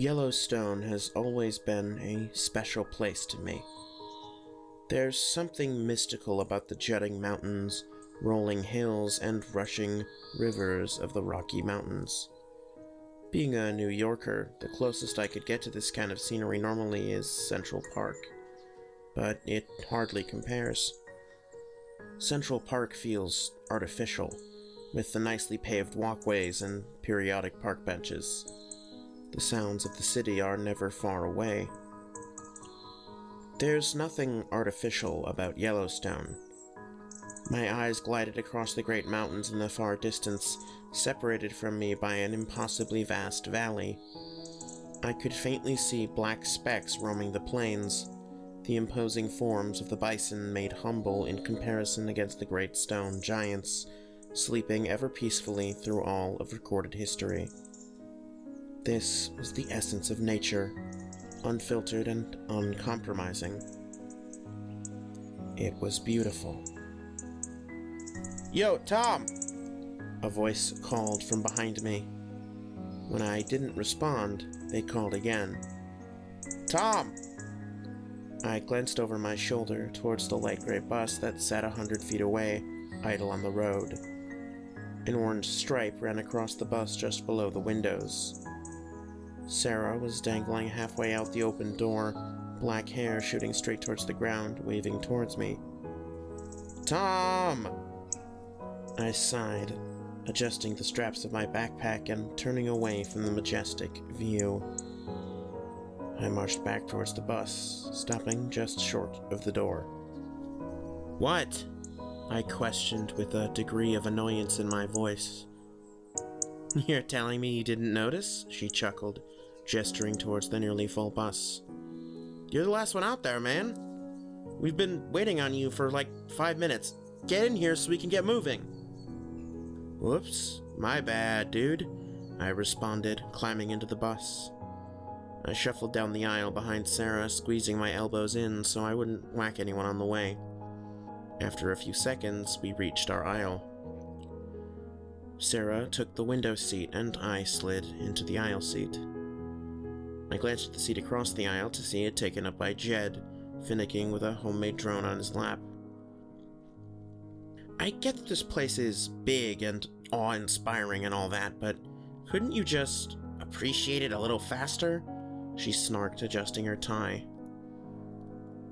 Yellowstone has always been a special place to me. There's something mystical about the jutting mountains, rolling hills, and rushing rivers of the Rocky Mountains. Being a New Yorker, the closest I could get to this kind of scenery normally is Central Park, but it hardly compares. Central Park feels artificial, with the nicely paved walkways and periodic park benches. The sounds of the city are never far away. There's nothing artificial about Yellowstone. My eyes glided across the great mountains in the far distance, separated from me by an impossibly vast valley. I could faintly see black specks roaming the plains, the imposing forms of the bison made humble in comparison against the great stone giants, sleeping ever peacefully through all of recorded history. This was the essence of nature, unfiltered and uncompromising. It was beautiful. "Yo, Tom!" a voice called from behind me. When I didn't respond, they called again. "Tom!" I glanced over my shoulder towards the light gray bus that sat 100 feet away, idle on the road. An orange stripe ran across the bus just below the windows. Sarah was dangling halfway out the open door, black hair shooting straight towards the ground, waving towards me. "Tom!" I sighed, adjusting the straps of my backpack and turning away from the majestic view. I marched back towards the bus, stopping just short of the door. "What?" I questioned with a degree of annoyance in my voice. "You're telling me you didn't notice?" she chuckled, gesturing towards the nearly full bus. "You're the last one out there, man. We've been waiting on you for like 5 minutes. Get in here so we can get moving." "Whoops, my bad, dude," I responded, climbing into the bus. I shuffled down the aisle behind Sarah, squeezing my elbows in so I wouldn't whack anyone on the way. After a few seconds, we reached our aisle. Sarah took the window seat and I slid into the aisle seat. I glanced at the seat across the aisle to see it taken up by Jed, finicking with a homemade drone on his lap. "I get that this place is big and awe-inspiring and all that, but couldn't you just appreciate it a little faster?" she snarked, adjusting her tie.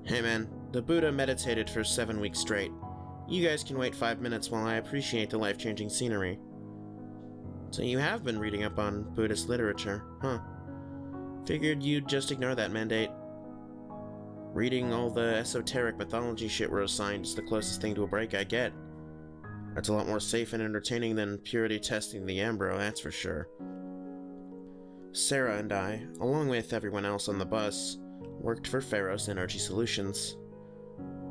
"Hey man, the Buddha meditated for 7 weeks straight. You guys can wait 5 minutes while I appreciate the life-changing scenery." "So you have been reading up on Buddhist literature, huh? Figured you'd just ignore that mandate. Reading all the esoteric mythology shit we're assigned is the closest thing to a break I get. That's a lot more safe and entertaining than purity testing the Ambro, that's for sure." Sarah and I, along with everyone else on the bus, worked for Pharos Energy Solutions.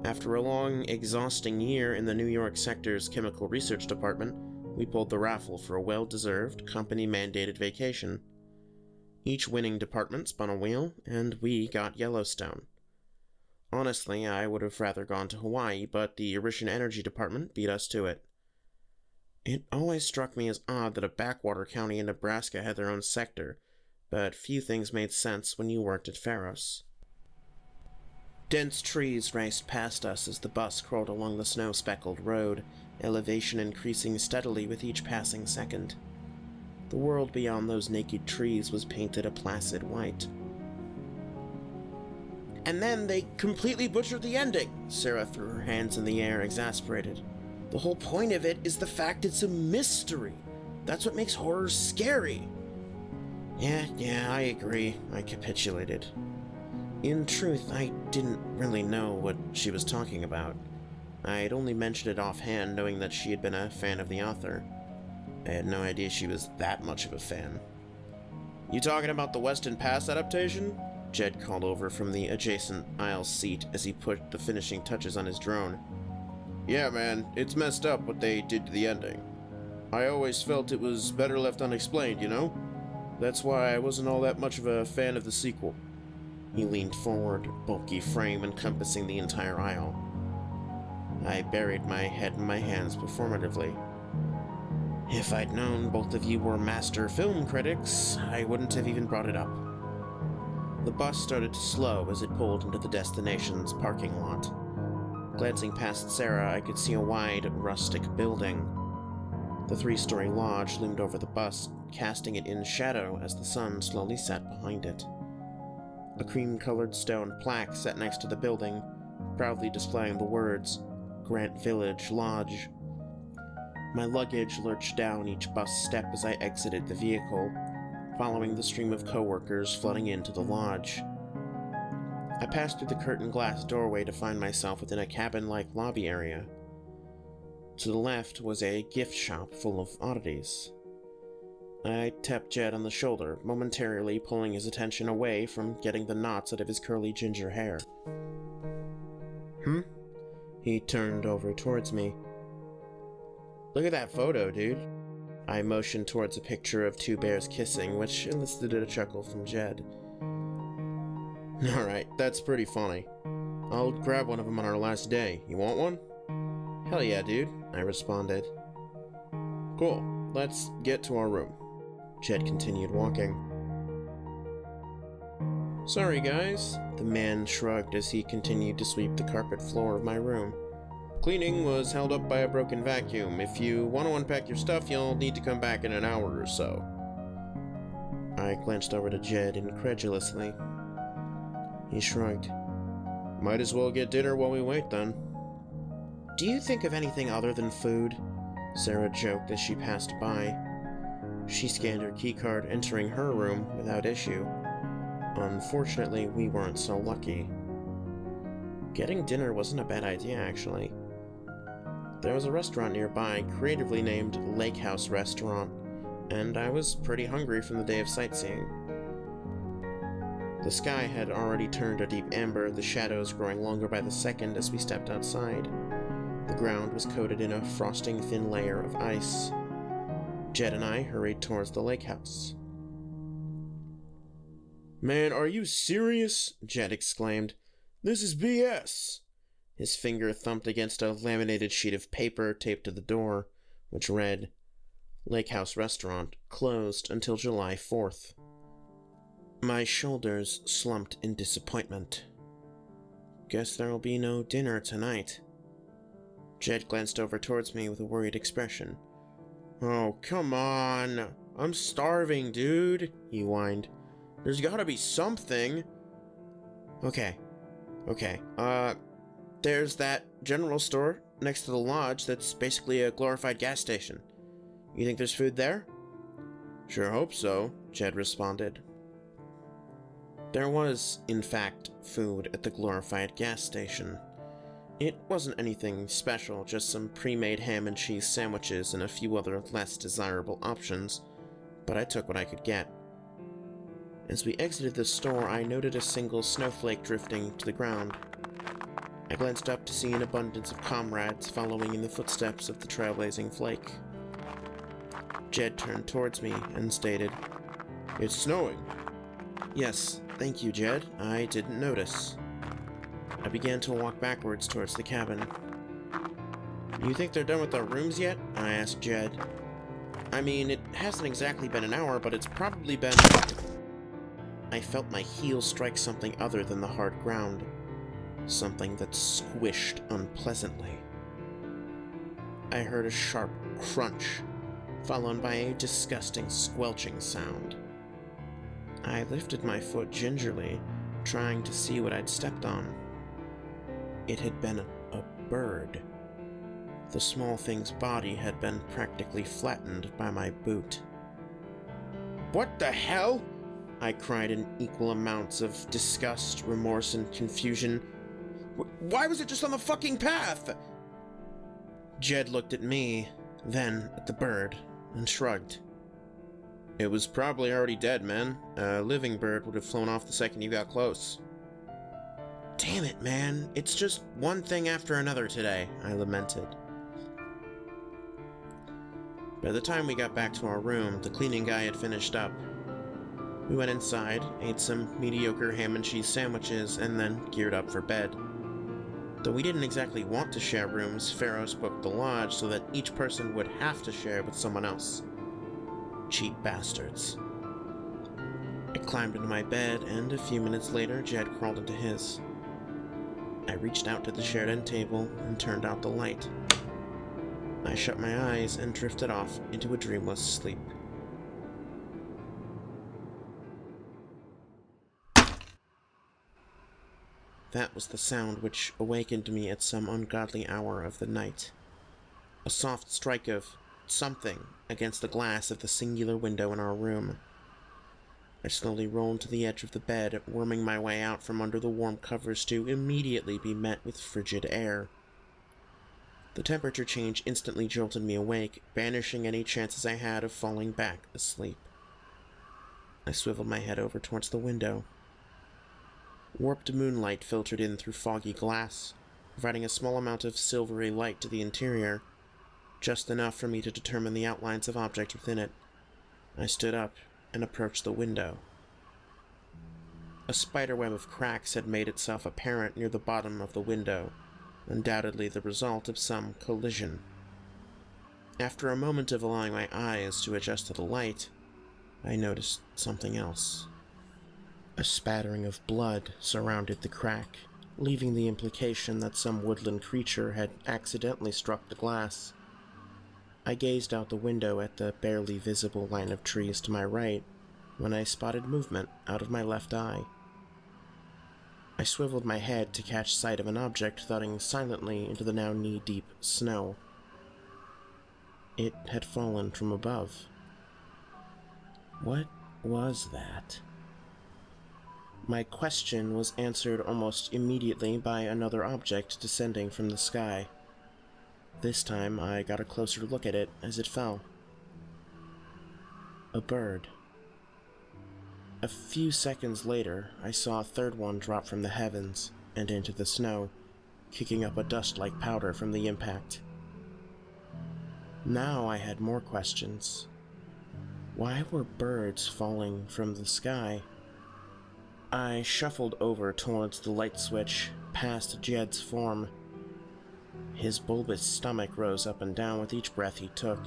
After a long, exhausting year in the New York sector's chemical research department, we pulled the raffle for a well-deserved, company-mandated vacation. Each winning department spun a wheel, and we got Yellowstone. Honestly, I would have rather gone to Hawaii, but the Erishan Energy Department beat us to it. It always struck me as odd that a backwater county in Nebraska had their own sector, but few things made sense when you worked at Pharos. Dense trees raced past us as the bus crawled along the snow-speckled road, elevation increasing steadily with each passing second. The world beyond those naked trees was painted a placid white. "And then they completely butchered the ending!" Sarah threw her hands in the air, exasperated. "The whole point of it is the fact it's a mystery. That's what makes horror scary." Yeah, I agree," I capitulated. In truth, I didn't really know what she was talking about. I'd only mentioned it offhand, knowing that she had been a fan of the author. I had no idea she was that much of a fan. "You talking about the Weston Pass adaptation?" Jed called over from the adjacent aisle seat as he put the finishing touches on his drone. "Yeah, man, it's messed up what they did to the ending. I always felt it was better left unexplained, you know? That's why I wasn't all that much of a fan of the sequel." He leaned forward, bulky frame encompassing the entire aisle. I buried my head in my hands performatively. If I'd known both of you were master film critics, I wouldn't have even brought it up. The bus started to slow as it pulled into the destination's parking lot. Glancing past Sarah, I could see a wide, rustic building. The 3-story lodge loomed over the bus, casting it in shadow as the sun slowly set behind it. A cream-colored stone plaque sat next to the building, proudly displaying the words, Grant Village Lodge. My luggage lurched down each bus step as I exited the vehicle, following the stream of coworkers flooding into the lodge. I passed through the curtained glass doorway to find myself within a cabin-like lobby area. To the left was a gift shop full of oddities. I tapped Jed on the shoulder, momentarily pulling his attention away from getting the knots out of his curly ginger hair. He turned over towards me. Look at that photo, dude. I motioned towards a picture of 2 bears kissing, which elicited a chuckle from Jed. Alright, that's pretty funny. I'll grab one of them on our last day. You want one? Hell yeah, dude, I responded. Cool, let's get to our room. Jed continued walking. Sorry, guys, the man shrugged as he continued to sweep the carpet floor of my room. Cleaning was held up by a broken vacuum. If you want to unpack your stuff, you'll need to come back in an hour or so. I glanced over to Jed incredulously. He shrugged. Might as well get dinner while we wait, then. Do you think of anything other than food? Sarah joked as she passed by. She scanned her keycard, entering her room without issue. Unfortunately, we weren't so lucky. Getting dinner wasn't a bad idea, actually. There was a restaurant nearby, creatively named Lake House Restaurant, and I was pretty hungry from the day of sightseeing. The sky had already turned a deep amber, the shadows growing longer by the second as we stepped outside. The ground was coated in a frosting thin layer of ice. Jed and I hurried towards the lake house. Man, are you serious? Jed exclaimed. This is BS! His finger thumped against a laminated sheet of paper taped to the door, which read, Lake House Restaurant, closed until July 4th. My shoulders slumped in disappointment. Guess there'll be no dinner tonight. Jed glanced over towards me with a worried expression. Oh, come on! I'm starving, dude, he whined. There's gotta be something! Okay. There's that general store next to the lodge that's basically a glorified gas station. You think there's food there? Sure hope so, Jed responded. There was, in fact, food at the glorified gas station. It wasn't anything special, just some pre-made ham and cheese sandwiches and a few other less desirable options, but I took what I could get. As we exited the store, I noted a single snowflake drifting to the ground. I glanced up to see an abundance of comrades following in the footsteps of the trailblazing flake. Jed turned towards me and stated, It's snowing. Yes, thank you, Jed. I didn't notice. I began to walk backwards towards the cabin. You think they're done with our rooms yet? I asked Jed. I mean, it hasn't exactly been an hour, but it's probably been... I felt my heel strike something other than the hard ground. Something that squished unpleasantly. I heard a sharp crunch, followed by a disgusting squelching sound. I lifted my foot gingerly, trying to see what I'd stepped on. It had been a bird. The small thing's body had been practically flattened by my boot. What the hell? I cried in equal amounts of disgust, remorse, and confusion. Why was it just on the fucking path? Jed looked at me, then at the bird, and shrugged. It was probably already dead, man. A living bird would have flown off the second you got close. Damn it, man. It's just one thing after another today, I lamented. By the time we got back to our room, the cleaning guy had finished up. We went inside, ate some mediocre ham and cheese sandwiches, and then geared up for bed. Though we didn't exactly want to share rooms, Pharaohs booked the lodge so that each person would have to share with someone else. Cheap bastards. I climbed into my bed, and a few minutes later, Jed crawled into his. I reached out to the shared end table and turned out the light. I shut my eyes and drifted off into a dreamless sleep. That was the sound which awakened me at some ungodly hour of the night. A soft strike of something against the glass of the singular window in our room. I slowly rolled to the edge of the bed, worming my way out from under the warm covers to immediately be met with frigid air. The temperature change instantly jolted me awake, banishing any chances I had of falling back asleep. I swiveled my head over towards the window. Warped moonlight filtered in through foggy glass, providing a small amount of silvery light to the interior, just enough for me to determine the outlines of objects within it. I stood up and approached the window. A spiderweb of cracks had made itself apparent near the bottom of the window, undoubtedly the result of some collision. After a moment of allowing my eyes to adjust to the light, I noticed something else. A spattering of blood surrounded the crack, leaving the implication that some woodland creature had accidentally struck the glass. I gazed out the window at the barely visible line of trees to my right when I spotted movement out of my left eye. I swiveled my head to catch sight of an object thudding silently into the now knee-deep snow. It had fallen from above. What was that? My question was answered almost immediately by another object descending from the sky. This time I got a closer look at it as it fell. A bird. A few seconds later, I saw a third one drop from the heavens and into the snow, kicking up a dust-like powder from the impact. Now I had more questions. Why were birds falling from the sky? I shuffled over towards the light switch, past Jed's form. His bulbous stomach rose up and down with each breath he took,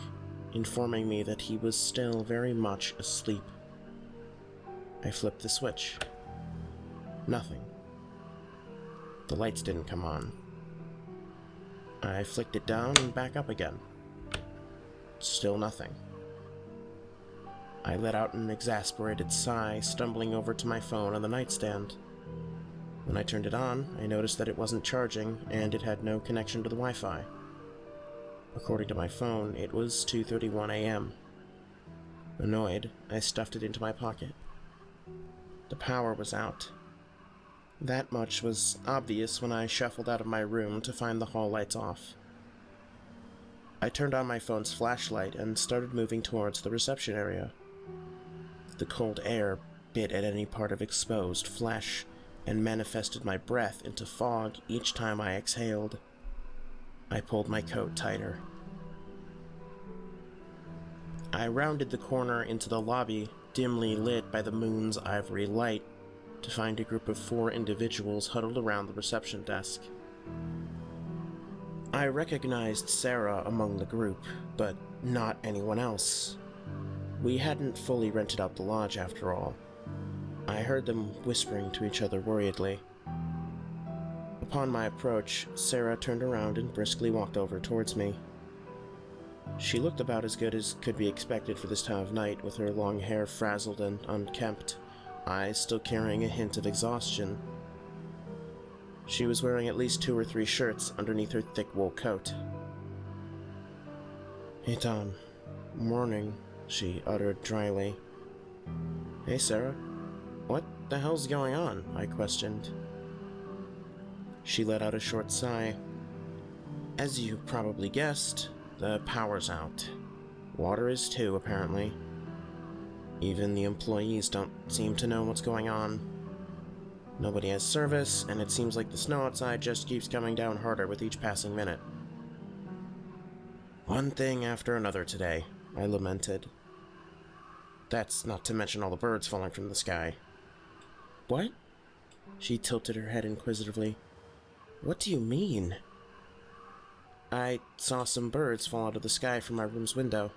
informing me that he was still very much asleep. I flipped the switch. Nothing. The lights didn't come on. I flicked it down and back up again. Still nothing. I let out an exasperated sigh, stumbling over to my phone on the nightstand. When I turned it on, I noticed that it wasn't charging, and it had no connection to the Wi-Fi. According to my phone, it was 2:31 a.m. Annoyed, I stuffed it into my pocket. The power was out. That much was obvious when I shuffled out of my room to find the hall lights off. I turned on my phone's flashlight and started moving towards the reception area. The cold air bit at any part of exposed flesh and manifested my breath into fog each time I exhaled. I pulled my coat tighter. I rounded the corner into the lobby, dimly lit by the moon's ivory light, to find a group of 4 individuals huddled around the reception desk. I recognized Sarah among the group, but not anyone else. We hadn't fully rented out the lodge after all. I heard them whispering to each other worriedly. Upon my approach, Sarah turned around and briskly walked over towards me. She looked about as good as could be expected for this time of night, with her long hair frazzled and unkempt, eyes still carrying a hint of exhaustion. She was wearing at least 2 or 3 shirts underneath her thick wool coat. "Hey, Tom. Morning," she uttered dryly. "Hey, Sarah. What the hell's going on?" I questioned. She let out a short sigh. "As you probably guessed, the power's out. Water is too, apparently. Even the employees don't seem to know what's going on. Nobody has service, and it seems like the snow outside just keeps coming down harder with each passing minute." "One thing after another today," I lamented. "That's not to mention all the birds falling from the sky." "What?" She tilted her head inquisitively. "What do you mean?" "I saw some birds fall out of the sky from my room's window."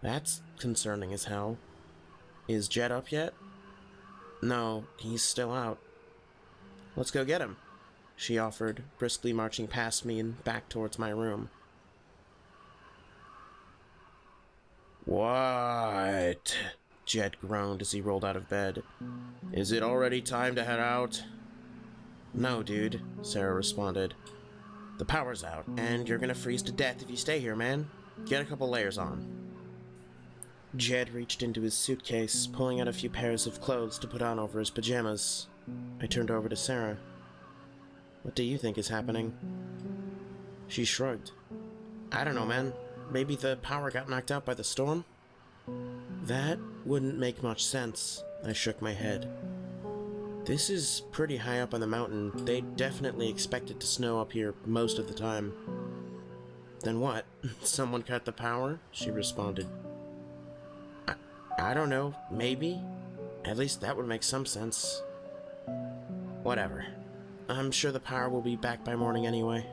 "That's concerning as hell." Is Jed up yet? No, he's still out. Let's go get him, she offered, briskly marching past me and back towards my room. What? Jed groaned as he rolled out of bed. Is it already time to head out? No, dude, Sarah responded. The power's out, and you're gonna freeze to death if you stay here, man. Get a couple layers on. Jed reached into his suitcase, pulling out a few pairs of clothes to put on over his pajamas. I turned over to Sarah. What do you think is happening? She shrugged. I don't know, man. Maybe the power got knocked out by the storm? That wouldn't make much sense. I shook my head. This is pretty high up on the mountain. They definitely expect it to snow up here most of the time. Then what? Someone cut the power? She responded. I don't know. Maybe? At least that would make some sense. Whatever. I'm sure the power will be back by morning anyway.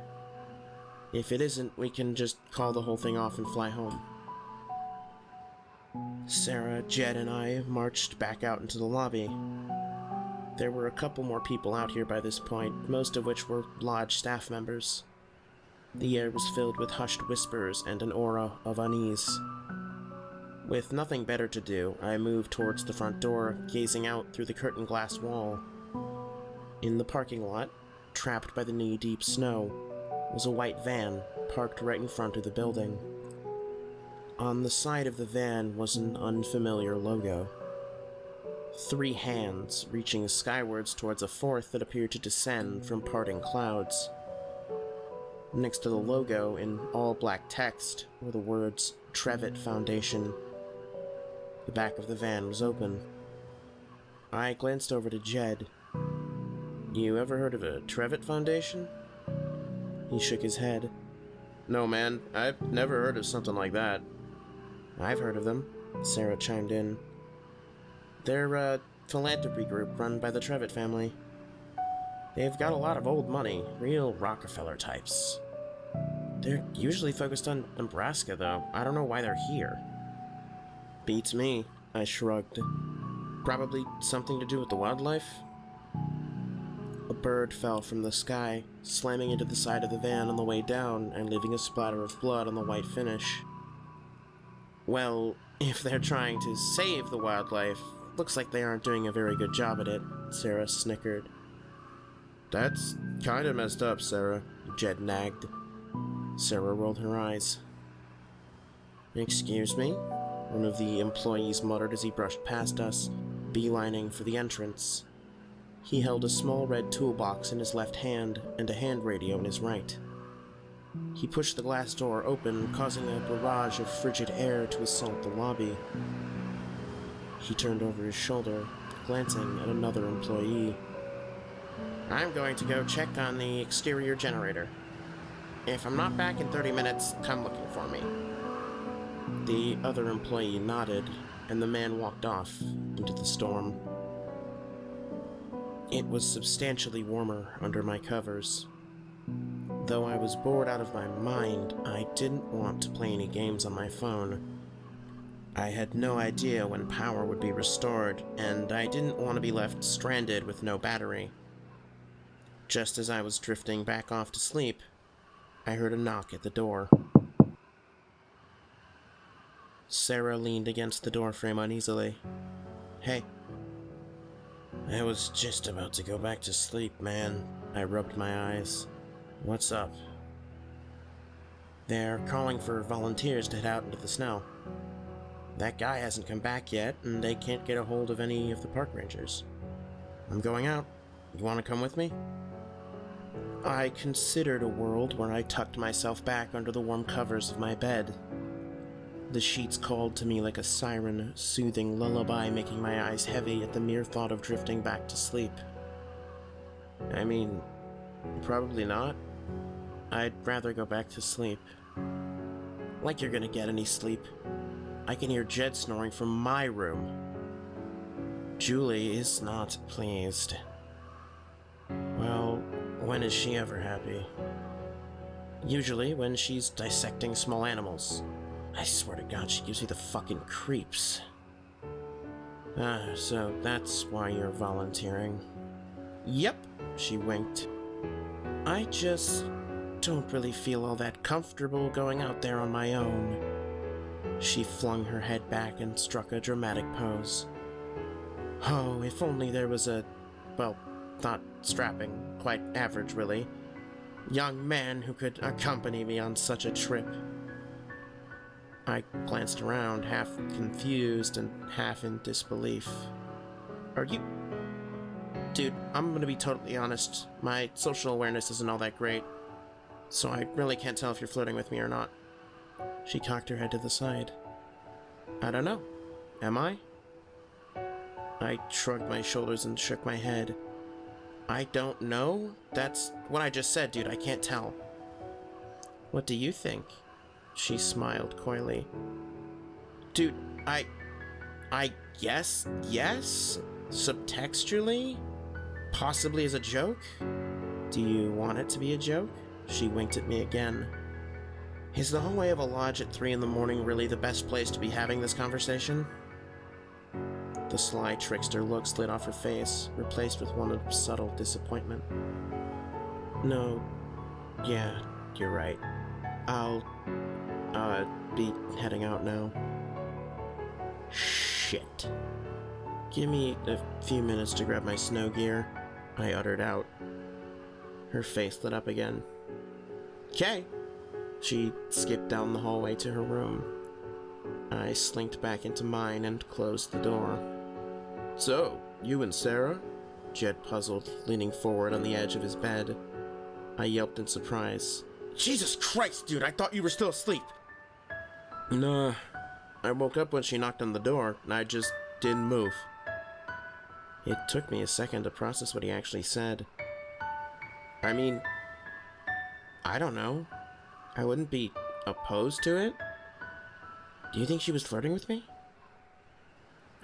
If it isn't, we can just call the whole thing off and fly home. Sarah, Jed, and I marched back out into the lobby. There were a couple more people out here by this point, most of which were lodge staff members. The air was filled with hushed whispers and an aura of unease. With nothing better to do, I moved towards the front door, gazing out through the curtained glass wall. In the parking lot, trapped by the knee-deep snow, was a white van parked right in front of the building. On the side of the van was an unfamiliar logo. 3 hands reaching skywards towards a fourth that appeared to descend from parting clouds. Next to the logo, in all black text, were the words Trevitt Foundation. The back of the van was open. I glanced over to Jed. You ever heard of a Trevitt Foundation? He shook his head. No, man, I've never heard of something like that. I've heard of them, Sarah chimed in. They're a philanthropy group run by the Trevitt family. They've got a lot of old money, real Rockefeller types. They're usually focused on Nebraska, though. I don't know why they're here. Beats me, I shrugged. Probably something to do with the wildlife? A bird fell from the sky, slamming into the side of the van on the way down and leaving a splatter of blood on the white finish. Well, if they're trying to save the wildlife, looks like they aren't doing a very good job at it, Sarah snickered. That's kinda messed up, Sarah, Jed nagged. Sarah rolled her eyes. Excuse me? One of the employees muttered as he brushed past us, beelining for the entrance. He held a small red toolbox in his left hand and a hand radio in his right. He pushed the glass door open, causing a barrage of frigid air to assault the lobby. He turned over his shoulder, glancing at another employee. I'm going to go check on the exterior generator. If I'm not back in 30 minutes, come looking for me. The other employee nodded, and the man walked off into the storm. It was substantially warmer under my covers. Though I was bored out of my mind, I didn't want to play any games on my phone. I had no idea when power would be restored, and I didn't want to be left stranded with no battery. Just as I was drifting back off to sleep, I heard a knock at the door. Sarah leaned against the doorframe uneasily. Hey. I was just about to go back to sleep, man. I rubbed my eyes. What's up? They're calling for volunteers to head out into the snow. That guy hasn't come back yet, and they can't get a hold of any of the park rangers. I'm going out. You want to come with me? I considered a world where I tucked myself back under the warm covers of my bed. The sheets called to me like a siren, soothing lullaby, making my eyes heavy at the mere thought of drifting back to sleep. I mean, probably not. I'd rather go back to sleep. Like you're gonna get any sleep. I can hear Jed snoring from my room. Julie is not pleased. Well, when is she ever happy? Usually when she's dissecting small animals. I swear to God, she gives me the fucking creeps. So that's why you're volunteering. Yep, she winked. I just don't really feel all that comfortable going out there on my own. She flung her head back and struck a dramatic pose. Oh, if only there was a, well, not strapping, quite average really, young man who could accompany me on such a trip. I glanced around, half confused and half in disbelief. Are you... Dude, I'm gonna be totally honest. My social awareness isn't all that great, so I really can't tell if you're flirting with me or not. She cocked her head to the side. I don't know. Am I? I shrugged my shoulders and shook my head. I don't know? That's what I just said, dude. I can't tell. What do you think? She smiled coyly. Dude, I guess, yes? Subtextually? Possibly as a joke? Do you want it to be a joke? She winked at me again. Is the hallway of a lodge at 3 in the morning really the best place to be having this conversation? The sly trickster look slid off her face, replaced with one of subtle disappointment. No, yeah, you're right. I'll, be heading out now. Shit. Give me a few minutes to grab my snow gear, I uttered out. Her face lit up again. Okay. She skipped down the hallway to her room. I slinked back into mine and closed the door. So, you and Sarah? Jed puzzled, leaning forward on the edge of his bed. I yelped in surprise. Jesus Christ, dude, I thought you were still asleep! Nah. I woke up when she knocked on the door, and I just didn't move. It took me a second to process what he actually said. I mean, I don't know. I wouldn't be opposed to it. Do you think she was flirting with me?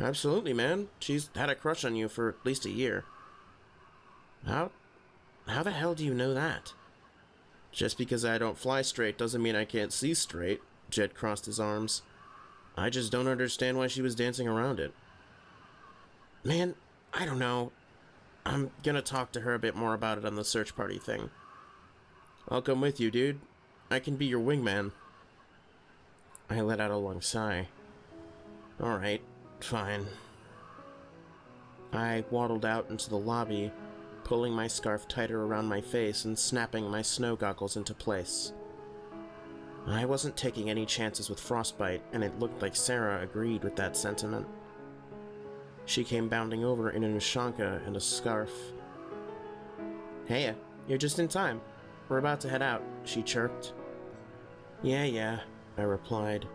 Absolutely, man. She's had a crush on you for at least a year. How the hell do you know that? Just because I don't fly straight doesn't mean I can't see straight. Jed crossed his arms. I just don't understand why she was dancing around it. Man, I don't know. I'm gonna talk to her a bit more about it on the search party thing. I'll come with you, dude. I can be your wingman. I let out a long sigh. Alright, fine. I waddled out into the lobby, pulling my scarf tighter around my face and snapping my snow goggles into place. I wasn't taking any chances with frostbite, and it looked like Sarah agreed with that sentiment. She came bounding over in an ushanka and a scarf. Hey, you're just in time. We're about to head out, she chirped. Yeah, I replied.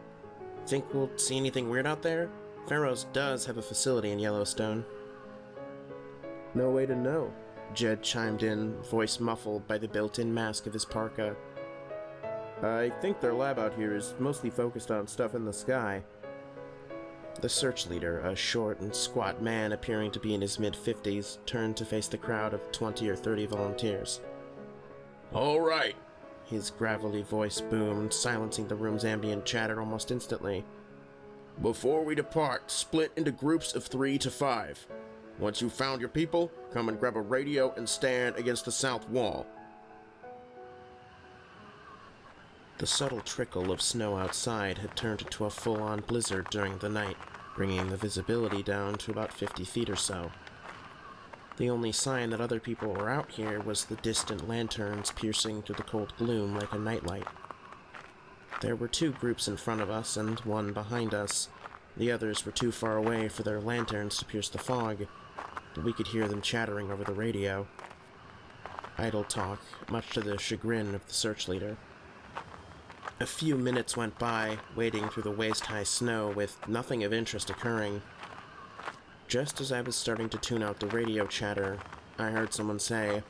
Think we'll see anything weird out there? Pharaoh's does have a facility in Yellowstone. No way to know, Jed chimed in, voice muffled by the built-in mask of his parka. I think their lab out here is mostly focused on stuff in the sky. The search leader, a short and squat man appearing to be in his mid-50s, turned to face the crowd of 20 or 30 volunteers. All right, his gravelly voice boomed, silencing the room's ambient chatter almost instantly. Before we depart, split into groups of 3 to 5. Once you've found your people, come and grab a radio and stand against the south wall. The subtle trickle of snow outside had turned into a full-on blizzard during the night, bringing the visibility down to about 50 feet or so. The only sign that other people were out here was the distant lanterns piercing through the cold gloom like a nightlight. There were 2 groups in front of us and 1 behind us. The others were too far away for their lanterns to pierce the fog, but we could hear them chattering over the radio. Idle talk, much to the chagrin of the search leader. A few minutes went by, wading through the waist-high snow with nothing of interest occurring. Just as I was starting to tune out the radio chatter, I heard someone say,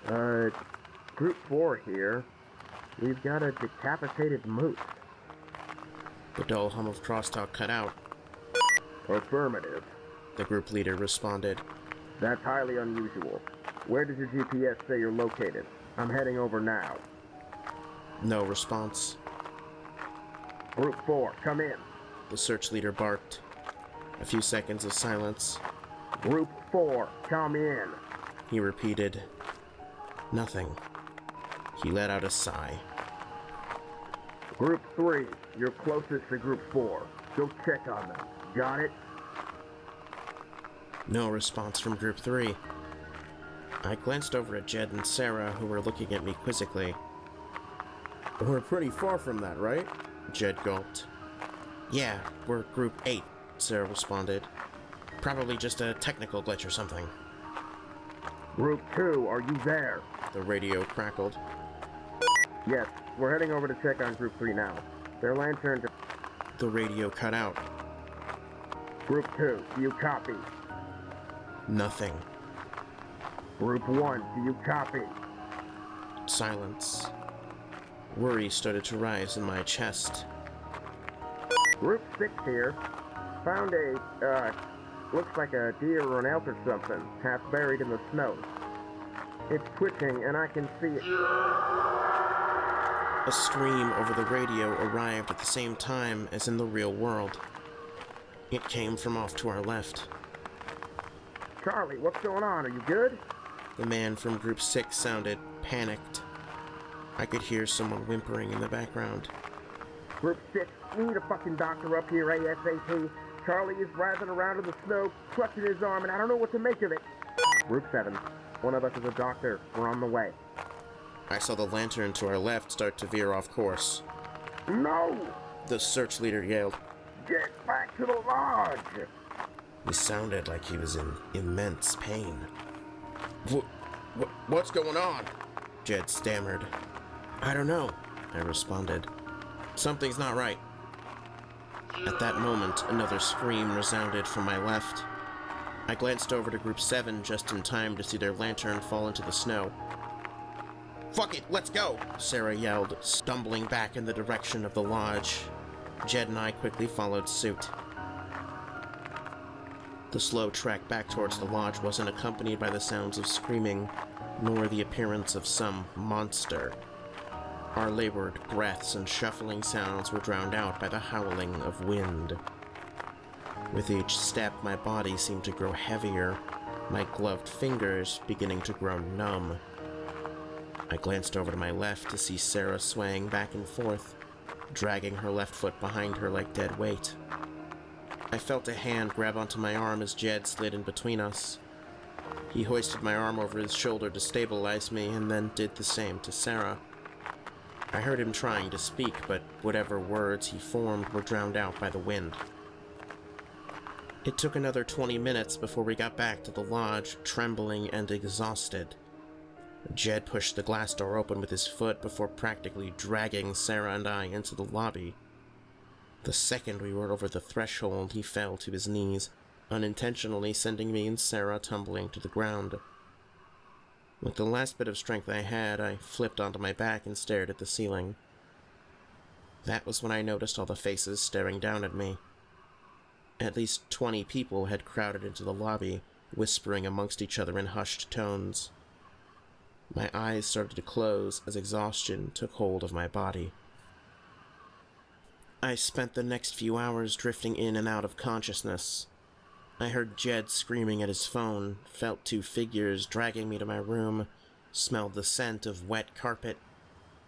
Group 4 here. We've got a decapitated moose. The dull hum of crosstalk cut out. Affirmative, the group leader responded. That's highly unusual. Where does your GPS say you're located? I'm heading over now. No response. Group 4, come in, the search leader barked. A few seconds of silence. Group 4, come in. He repeated. Nothing. He let out a sigh. Group 3, you're closest to Group 4. Go check on them. Got it? No response from Group 3. I glanced over at Jed and Sarah, who were looking at me quizzically. We're pretty far from that, right? Jed gulped. Yeah, we're Group 8, Sarah responded. Probably just a technical glitch or something. Group 2, are you there? The radio crackled. Yes, we're heading over to check on Group 3 now. Their lanterns are... The radio cut out. Group 2, do you copy? Nothing. Group 1, do you copy? Silence. Worry started to rise in my chest. Group 6 here. Found looks like a deer or an elk or something, half buried in the snow. It's twitching, and I can see it. A scream over the radio arrived at the same time as in the real world. It came from off to our left. Charlie, what's going on? Are you good? The man from Group 6 sounded panicked. I could hear someone whimpering in the background. Group 6, we need a fucking doctor up here ASAP. Charlie is writhing around in the snow, clutching his arm, and I don't know what to make of it. Group 7, one of us is a doctor. We're on the way. I saw the lantern to our left start to veer off course. No! The search leader yelled. Get back to the lodge! He sounded like he was in immense pain. What's going on? Jed stammered. I don't know, I responded. Something's not right. At that moment, another scream resounded from my left. I glanced over to Group 7 just in time to see their lantern fall into the snow. Fuck it, let's go, Sarah yelled, stumbling back in the direction of the lodge. Jed and I quickly followed suit. The slow trek back towards the lodge wasn't accompanied by the sounds of screaming, nor the appearance of some monster. Our labored breaths and shuffling sounds were drowned out by the howling of wind. With each step, my body seemed to grow heavier, my gloved fingers beginning to grow numb. I glanced over to my left to see Sarah swaying back and forth, dragging her left foot behind her like dead weight. I felt a hand grab onto my arm as Jed slid in between us. He hoisted my arm over his shoulder to stabilize me and then did the same to Sarah. I heard him trying to speak, but whatever words he formed were drowned out by the wind. It took another 20 minutes before we got back to the lodge, trembling and exhausted. Jed pushed the glass door open with his foot before practically dragging Sarah and I into the lobby. The second we were over the threshold, he fell to his knees, unintentionally sending me and Sarah tumbling to the ground. With the last bit of strength I had, I flipped onto my back and stared at the ceiling. That was when I noticed all the faces staring down at me. At least 20 people had crowded into the lobby, whispering amongst each other in hushed tones. My eyes started to close as exhaustion took hold of my body. I spent the next few hours drifting in and out of consciousness. I heard Jed screaming at his phone, felt two figures dragging me to my room, smelled the scent of wet carpet,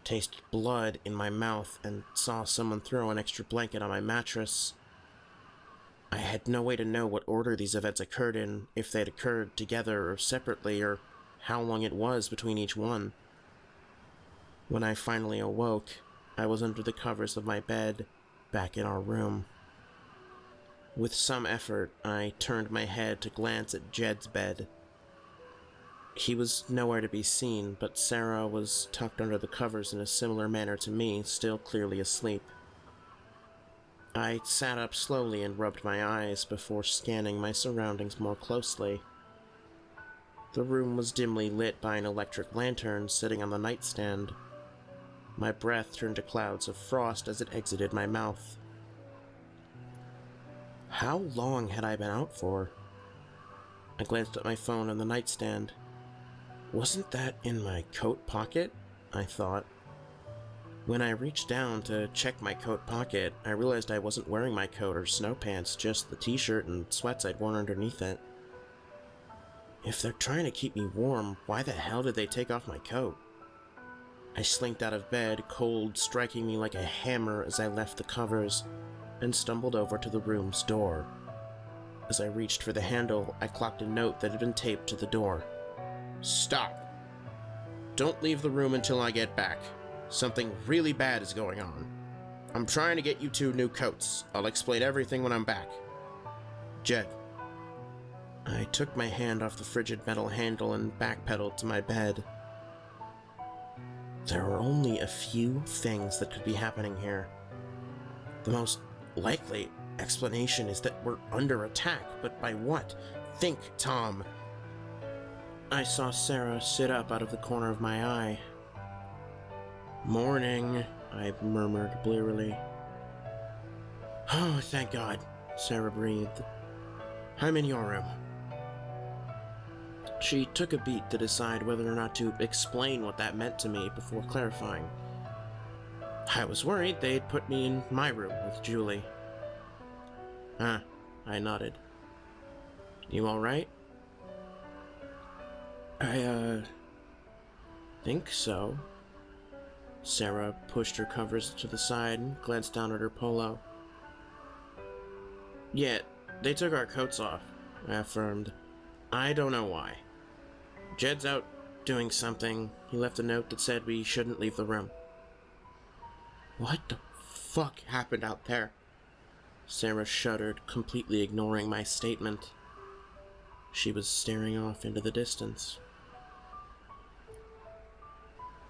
tasted blood in my mouth, and saw someone throw an extra blanket on my mattress. I had no way to know what order these events occurred in, if they'd occurred together or separately, or how long it was between each one. When I finally awoke, I was under the covers of my bed, back in our room. With some effort, I turned my head to glance at Jed's bed. He was nowhere to be seen, but Sarah was tucked under the covers in a similar manner to me, still clearly asleep. I sat up slowly and rubbed my eyes before scanning my surroundings more closely. The room was dimly lit by an electric lantern sitting on the nightstand. My breath turned to clouds of frost as it exited my mouth. How long had I been out for? I glanced at my phone on the nightstand. Wasn't that in my coat pocket? I thought. When I reached down to check my coat pocket, I realized I wasn't wearing my coat or snow pants, just the t-shirt and sweats I'd worn underneath it. If they're trying to keep me warm, why the hell did they take off my coat? I slinked out of bed, cold striking me like a hammer as I left the covers, and stumbled over to the room's door. As I reached for the handle, I clocked a note that had been taped to the door. "Stop! Don't leave the room until I get back. Something really bad is going on. I'm trying to get you 2 new coats. I'll explain everything when I'm back. Jed." I took my hand off the frigid metal handle and backpedaled to my bed. There were only a few things that could be happening here. The most likely explanation is that we're under attack, but by what? Think, Tom. I saw Sarah sit up out of the corner of my eye. "Morning," I murmured blearily. "Oh, thank God," Sarah breathed. "I'm in your room." She took a beat to decide whether or not to explain what that meant to me before clarifying. I was worried they'd put me in my room with Julie. I nodded. "You alright?" I think so." Sarah pushed her covers to the side and glanced down at her polo. "Yeah, they took our coats off," I affirmed. "I don't know why. Jed's out doing something. He left a note that said we shouldn't leave the room." "What the fuck happened out there?" Sarah shuddered, completely ignoring my statement. She was staring off into the distance.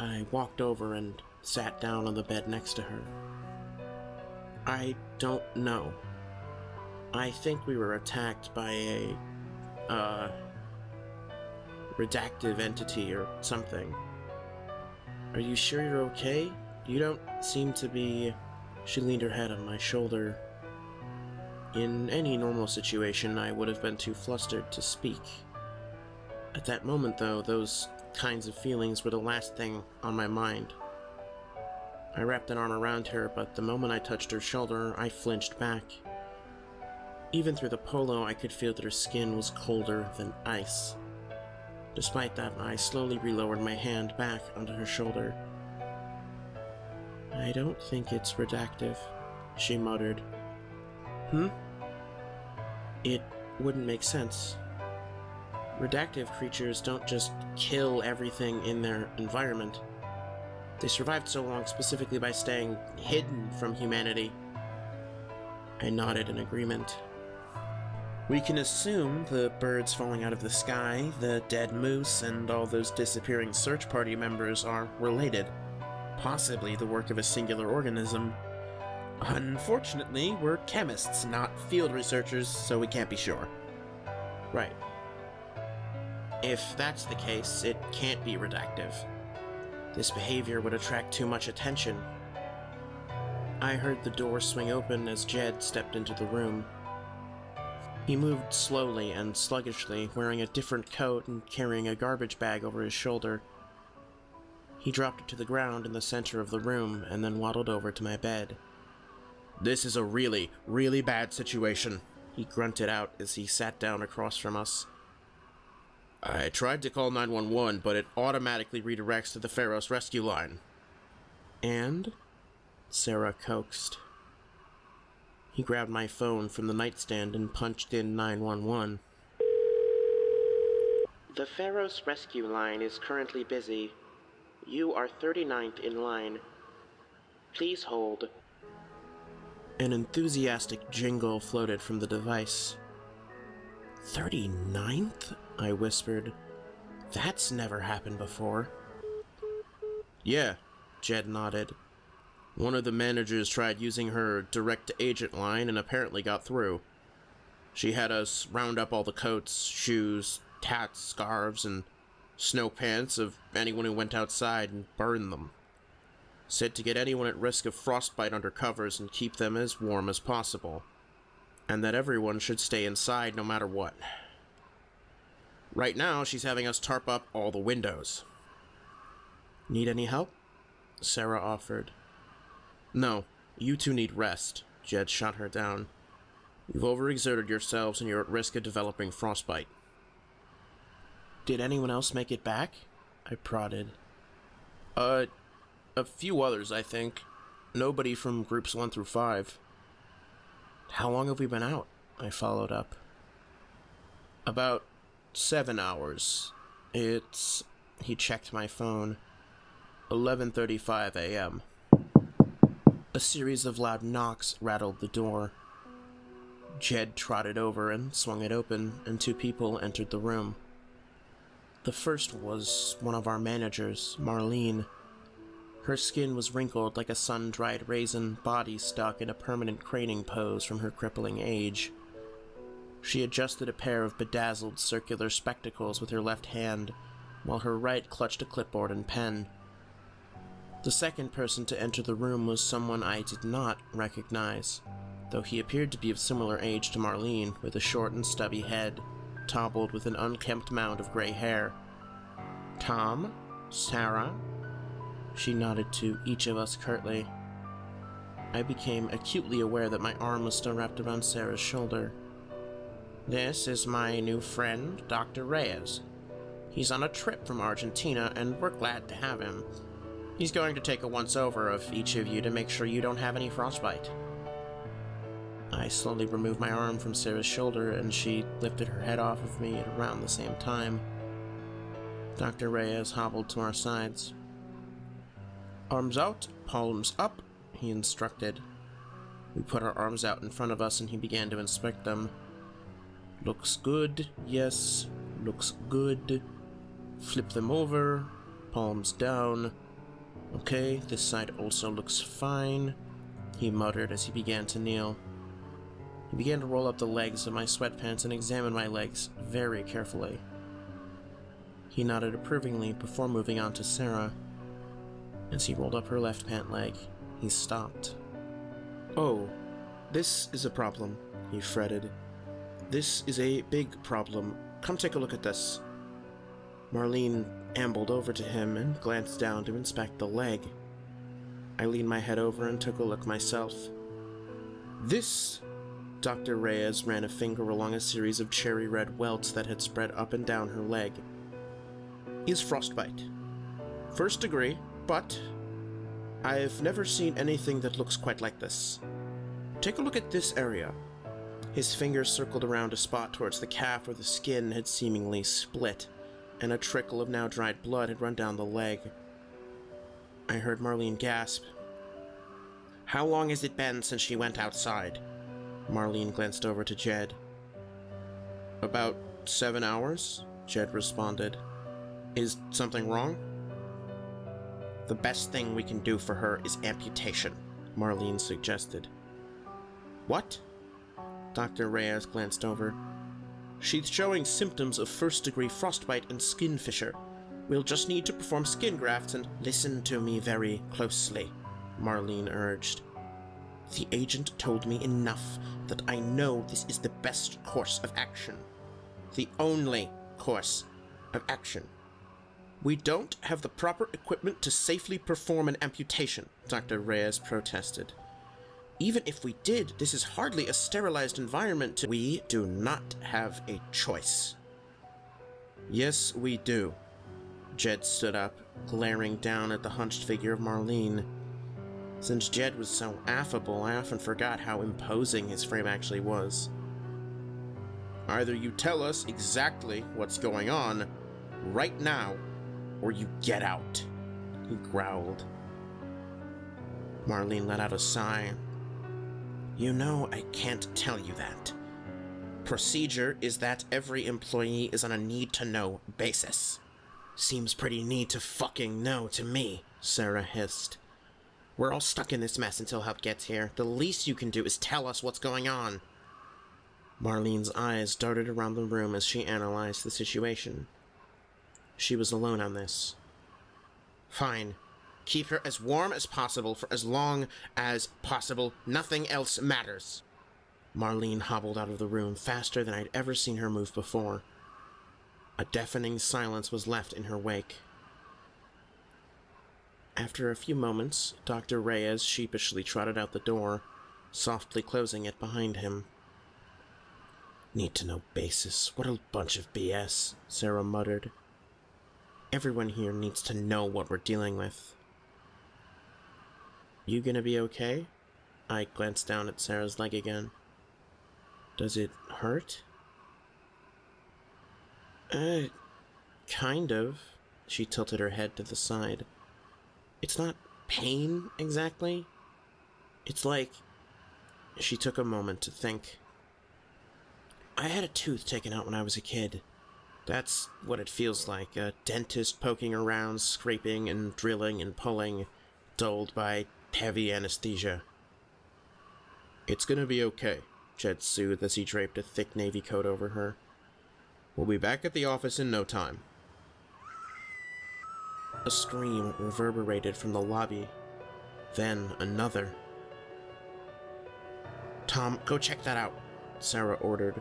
I walked over and sat down on the bed next to her. "I don't know. I think we were attacked by a, redactive entity or something. Are you sure you're okay? You don't seem to be..." She leaned her head on my shoulder. In any normal situation, I would have been too flustered to speak. At that moment, though, those kinds of feelings were the last thing on my mind. I wrapped an arm around her, but the moment I touched her shoulder, I flinched back. Even through the polo, I could feel that her skin was colder than ice. Despite that, I slowly relowered my hand back onto her shoulder. "I don't think it's redactive," she muttered. It wouldn't make sense. Redactive creatures don't just kill everything in their environment. They survived so long specifically by staying hidden from humanity." I nodded in agreement. "We can assume the birds falling out of the sky, the dead moose, and all those disappearing search party members are related. Possibly the work of a singular organism. Unfortunately, we're chemists, not field researchers, so we can't be sure." "Right. If that's the case, it can't be redactive. This behavior would attract too much attention." I heard the door swing open as Jed stepped into the room. He moved slowly and sluggishly, wearing a different coat and carrying a garbage bag over his shoulder. He dropped it to the ground in the center of the room and then waddled over to my bed. "This is a really, really bad situation," he grunted out as he sat down across from us. "I tried to call 911, but it automatically redirects to the Pharos rescue line." "And?" Sarah coaxed. He grabbed my phone from the nightstand and punched in 911. "The Pharos rescue line is currently busy. You are 39th in line. Please hold." An enthusiastic jingle floated from the device. 39th? I whispered. "That's never happened before." "Yeah," Jed nodded. "One of the managers tried using her direct-to-agent line and apparently got through. She had us round up all the coats, shoes, hats, scarves, and snow pants of anyone who went outside and burn them. Said to get anyone at risk of frostbite under covers and keep them as warm as possible. And that everyone should stay inside no matter what. Right now, she's having us tarp up all the windows." "Need any help?" Sarah offered. No, you two need rest. Jed shot her down. You've overexerted yourselves and you're at risk of developing frostbite. Did anyone else make it back? I prodded. A few others, I think. Nobody from groups 1 through 5. How long have we been out? I followed up. About 7 hours. It's... He checked my phone. 11:35 a.m. A series of loud knocks rattled the door. Jed trotted over and swung it open, and 2 people entered the room. The first was one of our managers, Marlene. Her skin was wrinkled like a sun-dried raisin, body stuck in a permanent craning pose from her crippling age. She adjusted a pair of bedazzled circular spectacles with her left hand, while her right clutched a clipboard and pen. The second person to enter the room was someone I did not recognize, though he appeared to be of similar age to Marlene, with a short and stubby head, toppled with an unkempt mound of gray hair. Tom? Sarah? She nodded to each of us curtly. I became acutely aware that my arm was still wrapped around Sarah's shoulder. This is my new friend, Dr. Reyes. He's on a trip from Argentina, and we're glad to have him. He's going to take a once-over of each of you to make sure you don't have any frostbite. I slowly removed my arm from Sarah's shoulder, and she lifted her head off of me at around the same time. Dr. Reyes hobbled to our sides. Arms out, palms up, he instructed. We put our arms out in front of us and he began to inspect them. Looks good, yes, looks good. Flip them over, palms down. Okay, this side also looks fine, he muttered as he began to kneel. He began to roll up the legs of my sweatpants and examine my legs very carefully. He nodded approvingly before moving on to Sarah. As he rolled up her left pant leg, he stopped. Oh, this is a problem, he fretted. This is a big problem. Come take a look at this. Marlene ambled over to him and glanced down to inspect the leg. I leaned my head over and took a look myself. This... Dr. Reyes ran a finger along a series of cherry-red welts that had spread up and down her leg. Is frostbite. First degree, but I've never seen anything that looks quite like this. Take a look at this area. His fingers circled around a spot towards the calf where the skin had seemingly split, and a trickle of now dried blood had run down the leg. I heard Marlene gasp. How long has it been since she went outside? Marlene glanced over to Jed. About 7 hours, Jed responded. Is something wrong? The best thing we can do for her is amputation, Marlene suggested. What? Dr. Reyes glanced over. She's showing symptoms of first-degree frostbite and skin fissure. We'll just need to perform skin grafts and listen to me very closely, Marlene urged. The agent told me enough that I know this is the best course of action. The only course of action. We don't have the proper equipment to safely perform an amputation, Dr. Reyes protested. Even if we did, this is hardly a sterilized environment to— We do not have a choice. Yes, we do. Jed stood up, glaring down at the hunched figure of Marlene. Since Jed was so affable, I often forgot how imposing his frame actually was. Either you tell us exactly what's going on right now, or you get out, he growled. Marlene let out a sigh. You know I can't tell you that. Procedure is that every employee is on a need-to-know basis. Seems pretty need-to-fucking-know to me, Sarah hissed. We're all stuck in this mess until help gets here. The least you can do is tell us what's going on. Marlene's eyes darted around the room as she analyzed the situation. She was alone on this. Fine. Keep her as warm as possible for as long as possible. Nothing else matters. Marlene hobbled out of the room faster than I'd ever seen her move before. A deafening silence was left in her wake. After a few moments, Dr. Reyes sheepishly trotted out the door, softly closing it behind him. Need to know basis. What a bunch of BS, Sarah muttered. Everyone here needs to know what we're dealing with. You gonna be okay? I glanced down at Sarah's leg again. Does it hurt? Kind of. She tilted her head to the side. It's not pain, exactly. It's like... She took a moment to think. I had a tooth taken out when I was a kid. That's what it feels like, a dentist poking around, scraping and drilling and pulling, dulled by heavy anesthesia. It's gonna be okay, Jed soothed as he draped a thick navy coat over her. We'll be back at the office in no time. A scream reverberated from the lobby. Then another. Tom, go check that out, Sarah ordered.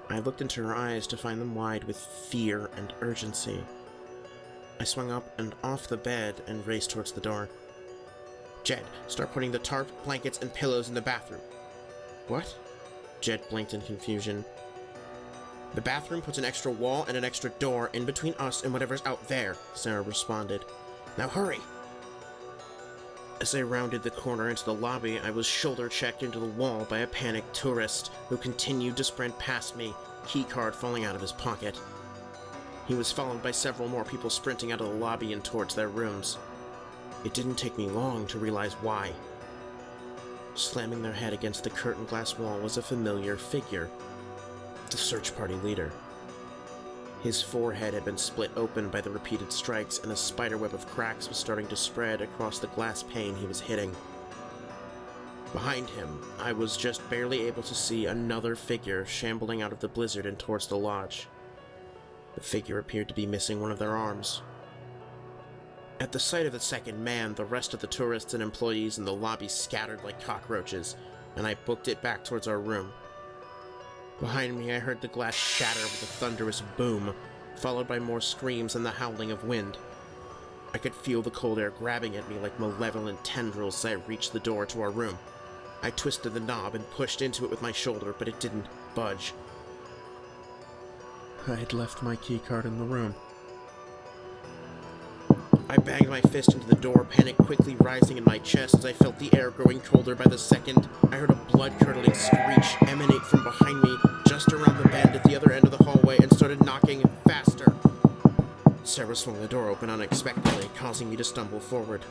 I looked into her eyes to find them wide with fear and urgency. I swung up and off the bed and raced towards the door. Jed, start putting the tarp, blankets, and pillows in the bathroom. What? Jed blinked in confusion. The bathroom puts an extra wall and an extra door in between us and whatever's out there, Sarah responded. Now hurry! As I rounded the corner into the lobby, I was shoulder-checked into the wall by a panicked tourist who continued to sprint past me, keycard falling out of his pocket. He was followed by several more people sprinting out of the lobby and towards their rooms. It didn't take me long to realize why. Slamming their head against the curtained glass wall was a familiar figure. The search party leader. His forehead had been split open by the repeated strikes, and a spiderweb of cracks was starting to spread across the glass pane he was hitting. Behind him, I was just barely able to see another figure shambling out of the blizzard and towards the lodge. The figure appeared to be missing one of their arms. At the sight of the second man, the rest of the tourists and employees in the lobby scattered like cockroaches, and I booked it back towards our room. Behind me, I heard the glass shatter with a thunderous boom, followed by more screams and the howling of wind. I could feel the cold air grabbing at me like malevolent tendrils as I reached the door to our room. I twisted the knob and pushed into it with my shoulder, but it didn't budge. I had left my keycard in the room. I banged my fist into the door, panic quickly rising in my chest as I felt the air growing colder by the second. I heard a blood-curdling screech emanate from behind me, just around the bend at the other end of the hallway, and started knocking faster. Sarah swung the door open unexpectedly, causing me to stumble forward.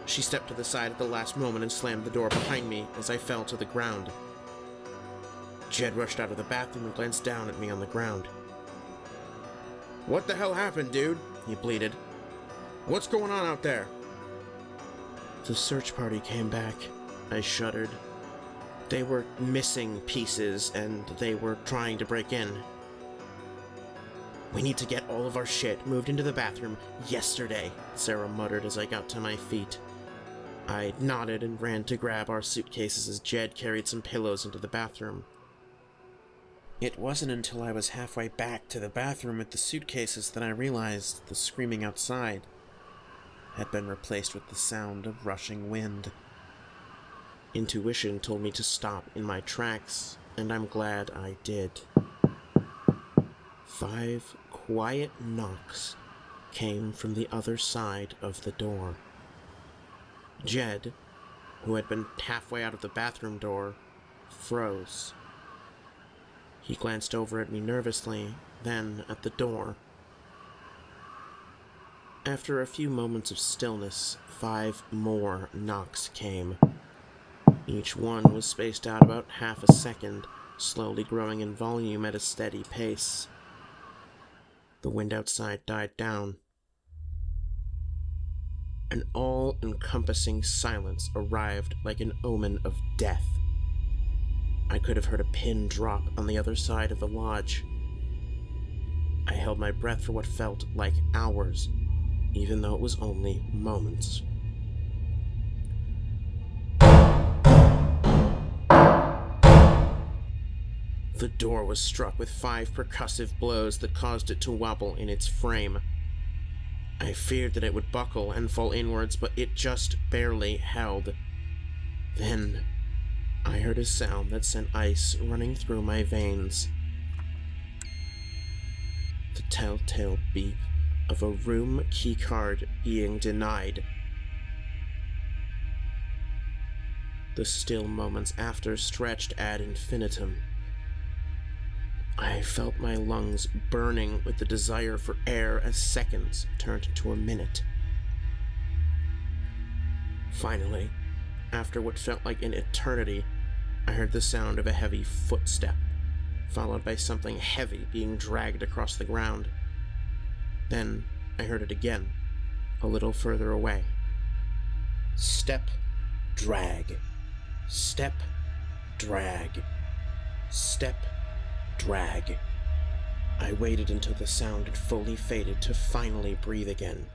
She stepped to the side at the last moment and slammed the door behind me as I fell to the ground. Jed rushed out of the bathroom and glanced down at me on the ground. What the hell happened, dude? He bleated. What's going on out there? The search party came back. I shuddered. They were missing pieces, and they were trying to break in. We need to get all of our shit moved into the bathroom yesterday, Sarah muttered as I got to my feet. I nodded and ran to grab our suitcases as Jed carried some pillows into the bathroom. It wasn't until I was halfway back to the bathroom with the suitcases that I realized the screaming outside had been replaced with the sound of rushing wind. Intuition told me to stop in my tracks, and I'm glad I did. 5 quiet knocks came from the other side of the door. Jed, who had been halfway out of the bathroom door, froze. He glanced over at me nervously, then at the door. After a few moments of stillness, 5 more knocks came. Each one was spaced out about half a second, slowly growing in volume at a steady pace. The wind outside died down. An all-encompassing silence arrived like an omen of death. I could have heard a pin drop on the other side of the lodge. I held my breath for what felt like hours, even though it was only moments. The door was struck with 5 percussive blows that caused it to wobble in its frame. I feared that it would buckle and fall inwards, but it just barely held. Then, I heard a sound that sent ice running through my veins. The telltale beep of a room keycard being denied. The still moments after stretched ad infinitum. I felt my lungs burning with the desire for air as seconds turned into a minute. Finally, after what felt like an eternity, I heard the sound of a heavy footstep, followed by something heavy being dragged across the ground. Then I heard it again, a little further away. Step, drag. Step, drag. Step, drag. I waited until the sound had fully faded to finally breathe again.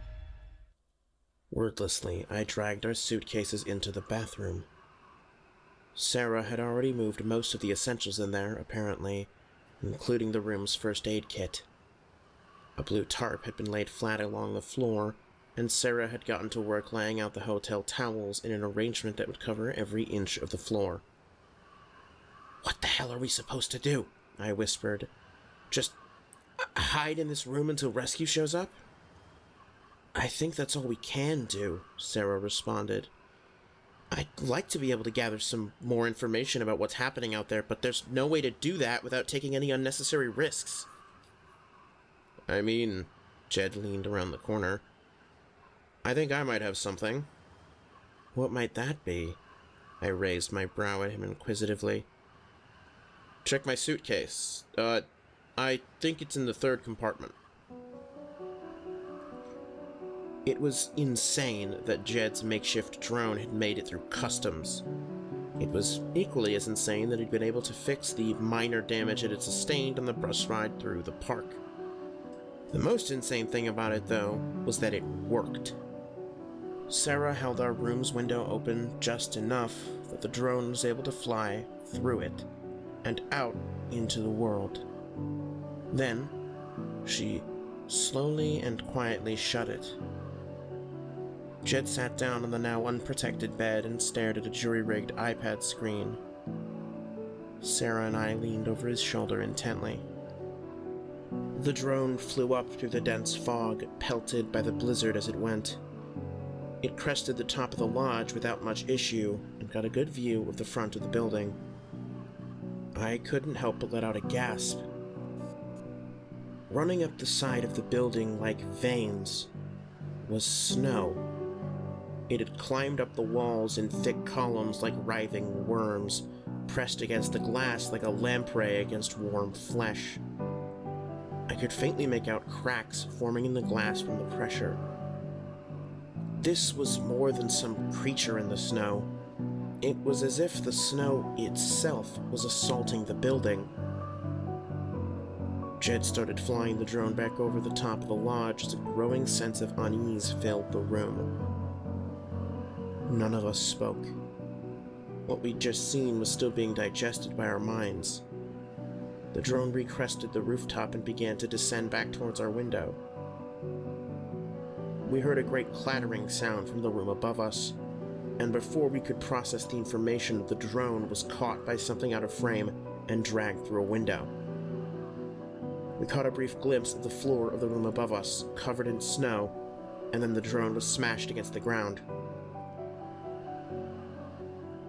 Wordlessly, I dragged our suitcases into the bathroom. Sarah had already moved most of the essentials in there, apparently, including the room's first aid kit. A blue tarp had been laid flat along the floor, and Sarah had gotten to work laying out the hotel towels in an arrangement that would cover every inch of the floor. "What the hell are we supposed to do?" I whispered. "Just hide in this room until rescue shows up?" "I think that's all we can do," Sarah responded. "I'd like to be able to gather some more information about what's happening out there, but there's no way to do that without taking any unnecessary risks." "I mean," Jed leaned around the corner, "I think I might have something." "What might that be?" I raised my brow at him inquisitively. "Check my suitcase. I think it's in the third compartment." It was insane that Jed's makeshift drone had made it through customs. It was equally as insane that he'd been able to fix the minor damage it had sustained on the bus ride through the park. The most insane thing about it, though, was that it worked. Sarah held our room's window open just enough that the drone was able to fly through it and out into the world. Then, she slowly and quietly shut it. Jed sat down on the now unprotected bed and stared at a jury-rigged iPad screen. Sarah and I leaned over his shoulder intently. The drone flew up through the dense fog, pelted by the blizzard as it went. It crested the top of the lodge without much issue and got a good view of the front of the building. I couldn't help but let out a gasp. Running up the side of the building like veins was snow. It had climbed up the walls in thick columns like writhing worms, pressed against the glass like a lamprey against warm flesh. I could faintly make out cracks forming in the glass from the pressure. This was more than some creature in the snow. It was as if the snow itself was assaulting the building. Jed started flying the drone back over the top of the lodge as a growing sense of unease filled the room. None of us spoke. What we'd just seen was still being digested by our minds. The drone recrested the rooftop and began to descend back towards our window. We heard a great clattering sound from the room above us, and before we could process the information, the drone was caught by something out of frame and dragged through a window. We caught a brief glimpse of the floor of the room above us, covered in snow, and then the drone was smashed against the ground.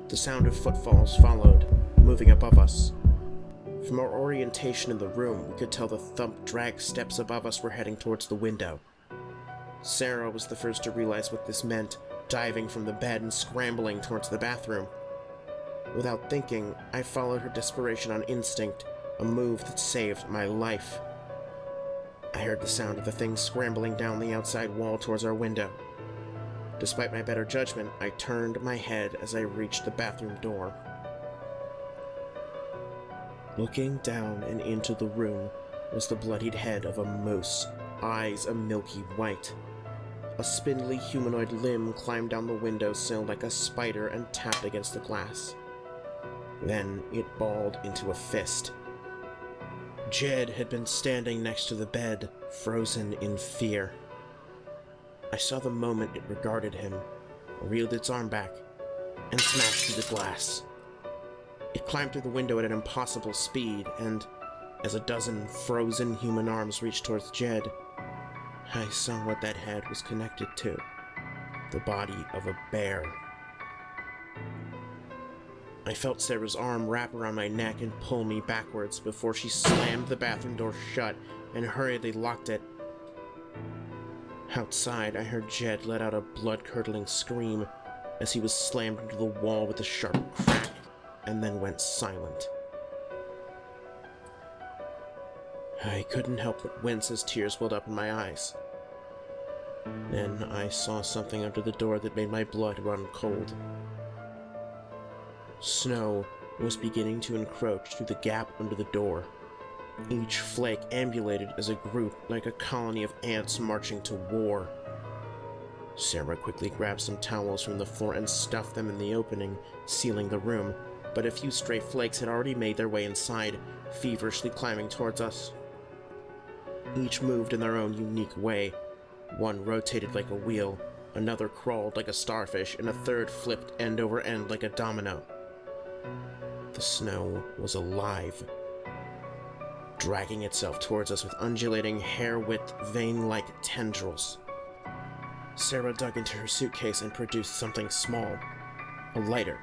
The sound of footfalls followed, moving above us. From our orientation in the room, we could tell the thump-drag steps above us were heading towards the window. Sarah was the first to realize what this meant, diving from the bed and scrambling towards the bathroom. Without thinking, I followed her desperation on instinct, a move that saved my life. I heard the sound of the thing scrambling down the outside wall towards our window. Despite my better judgment, I turned my head as I reached the bathroom door. Looking down and into the room was the bloodied head of a moose, eyes a milky white. A spindly humanoid limb climbed down the windowsill like a spider and tapped against the glass. Then it balled into a fist. Jed had been standing next to the bed, frozen in fear. I saw the moment it regarded him, reeled its arm back, and smashed through the glass. It climbed through the window at an impossible speed, and as a dozen frozen human arms reached towards Jed, I saw what that head was connected to. The body of a bear. I felt Sarah's arm wrap around my neck and pull me backwards before she slammed the bathroom door shut and hurriedly locked it. Outside, I heard Jed let out a blood-curdling scream as he was slammed into the wall with a sharp crack and then went silent. I couldn't help but wince as tears welled up in my eyes. Then I saw something under the door that made my blood run cold. Snow was beginning to encroach through the gap under the door. Each flake ambulated as a group, like a colony of ants marching to war. Sarah quickly grabbed some towels from the floor and stuffed them in the opening, sealing the room, but a few stray flakes had already made their way inside, feverishly climbing towards us. Each moved in their own unique way. One rotated like a wheel, another crawled like a starfish, and a third flipped end over end like a domino. The snow was alive, dragging itself towards us with undulating, hair-width, vein-like tendrils. Sarah dug into her suitcase and produced something small, a lighter.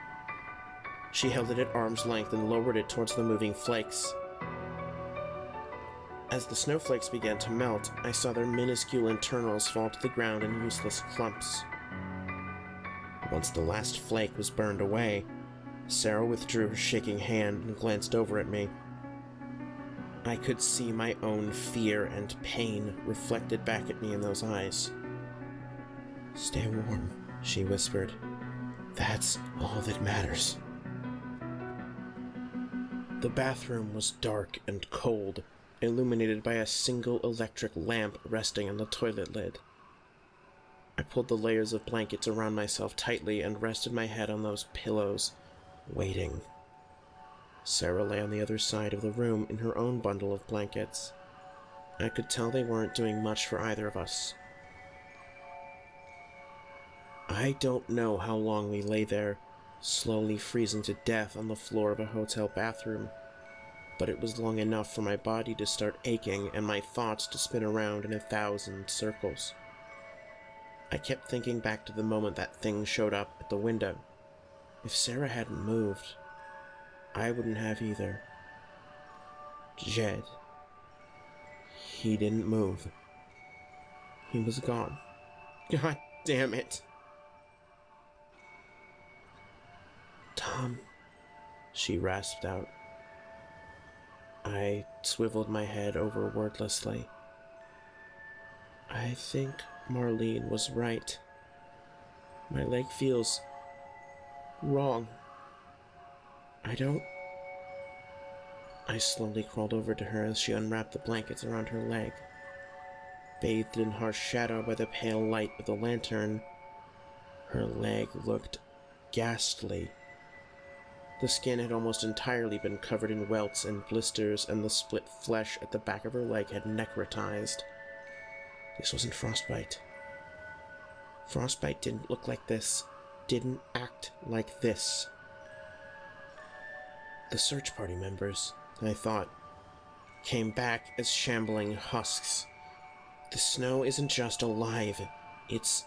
She held it at arm's length and lowered it towards the moving flakes. As the snowflakes began to melt, I saw their minuscule internals fall to the ground in useless clumps. Once the last flake was burned away, Sarah withdrew her shaking hand and glanced over at me. I could see my own fear and pain reflected back at me in those eyes. "Stay warm," she whispered. "That's all that matters." The bathroom was dark and cold, illuminated by a single electric lamp resting on the toilet lid. I pulled the layers of blankets around myself tightly and rested my head on those pillows, waiting. Sarah lay on the other side of the room in her own bundle of blankets. I could tell they weren't doing much for either of us. I don't know how long we lay there, slowly freezing to death on the floor of a hotel bathroom, but it was long enough for my body to start aching and my thoughts to spin around in 1,000 circles. I kept thinking back to the moment that thing showed up at the window. If Sarah hadn't moved, I wouldn't have either. Jed. He didn't move. He was gone. God damn it. "Tom," she rasped out. I swiveled my head over wordlessly. I think Marlene was right. My leg feels wrong. I slowly crawled over to her as she unwrapped the blankets around her leg. Bathed in harsh shadow by the pale light of the lantern, her leg looked ghastly. The skin had almost entirely been covered in welts and blisters, and the split flesh at the back of her leg had necrotized. This wasn't frostbite. Frostbite didn't look like this, didn't act like this. The search party members, I thought, came back as shambling husks. The snow isn't just alive, it's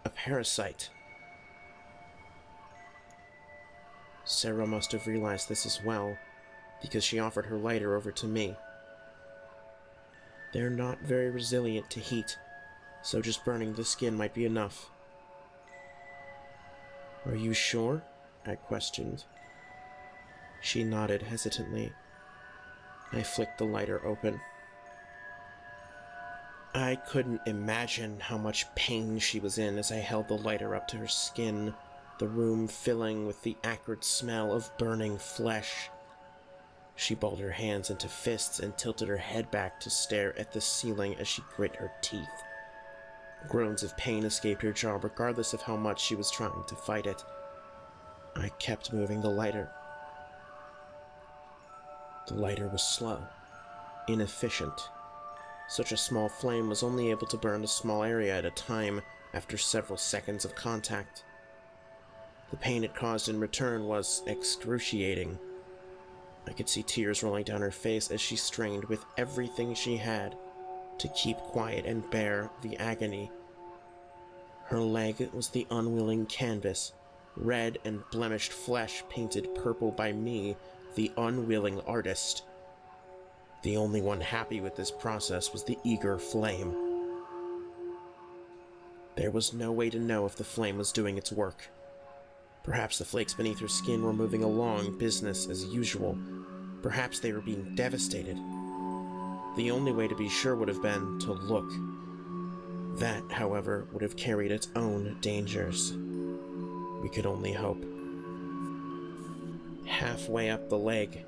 a parasite. Sarah must have realized this as well, because she offered her lighter over to me. They're not very resilient to heat, so just burning the skin might be enough. "Are you sure?" I questioned. She nodded hesitantly. I flicked the lighter open. I couldn't imagine how much pain she was in as I held the lighter up to her skin, the room filling with the acrid smell of burning flesh. She balled her hands into fists and tilted her head back to stare at the ceiling as she grit her teeth. Groans of pain escaped her jaw regardless of how much she was trying to fight it. I kept moving the lighter. The lighter was slow, inefficient. Such a small flame was only able to burn a small area at a time after several seconds of contact. The pain it caused in return was excruciating. I could see tears rolling down her face as she strained with everything she had to keep quiet and bear the agony. Her leg was the unwilling canvas, red and blemished flesh painted purple by me, the unwilling artist. The only one happy with this process was the eager flame. There was no way to know if the flame was doing its work. Perhaps the flakes beneath her skin were moving along business as usual. Perhaps they were being devastated. The only way to be sure would have been to look. That, however, would have carried its own dangers. We could only hope. Halfway up the leg,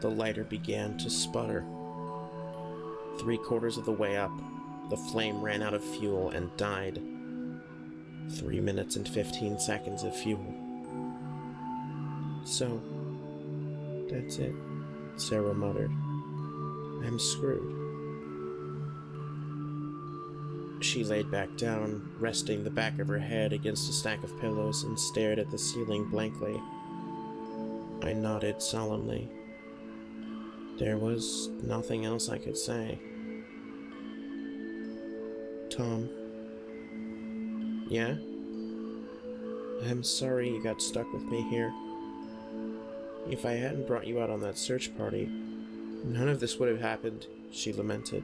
the lighter began to sputter. 3/4 of the way up, the flame ran out of fuel and died. 3 minutes and 15 seconds of fuel. So, that's it, Sarah muttered. I'm screwed. She laid back down, resting the back of her head against a stack of pillows, and stared at the ceiling blankly. I nodded solemnly. There was nothing else I could say. Tom. Yeah? I'm sorry you got stuck with me here. If I hadn't brought you out on that search party, none of this would have happened, she lamented.